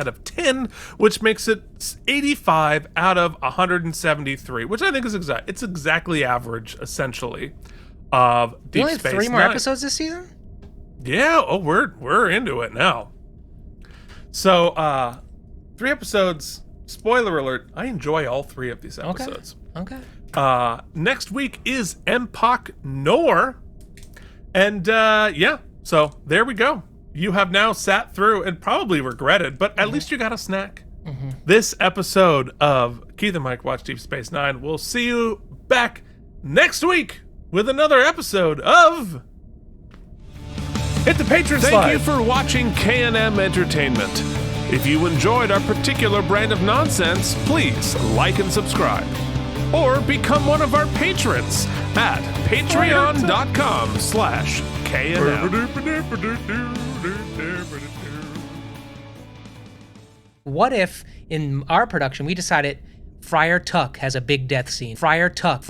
of 10, which makes it 85 out of 173, which I think is it's exactly average, essentially, of Deep Space Nine. We only have 3 more episodes this season? Yeah, we're into it now. So, 3 episodes. Spoiler alert, I enjoy all 3 of these episodes. Okay. Next week is Empok Nor. And yeah, so there we go. You have now sat through and probably regretted, but at least you got a snack. This episode of Keith and Mike Watch Deep Space Nine. We'll see you back next week with another episode of Hit the Patreon Slide. Thank you for watching K&M Entertainment. If you enjoyed our particular brand of nonsense, please like and subscribe. Or become one of our patrons at patreon.com/KNM. What if in our production we decided Friar Tuck has a big death scene? Friar Tuck.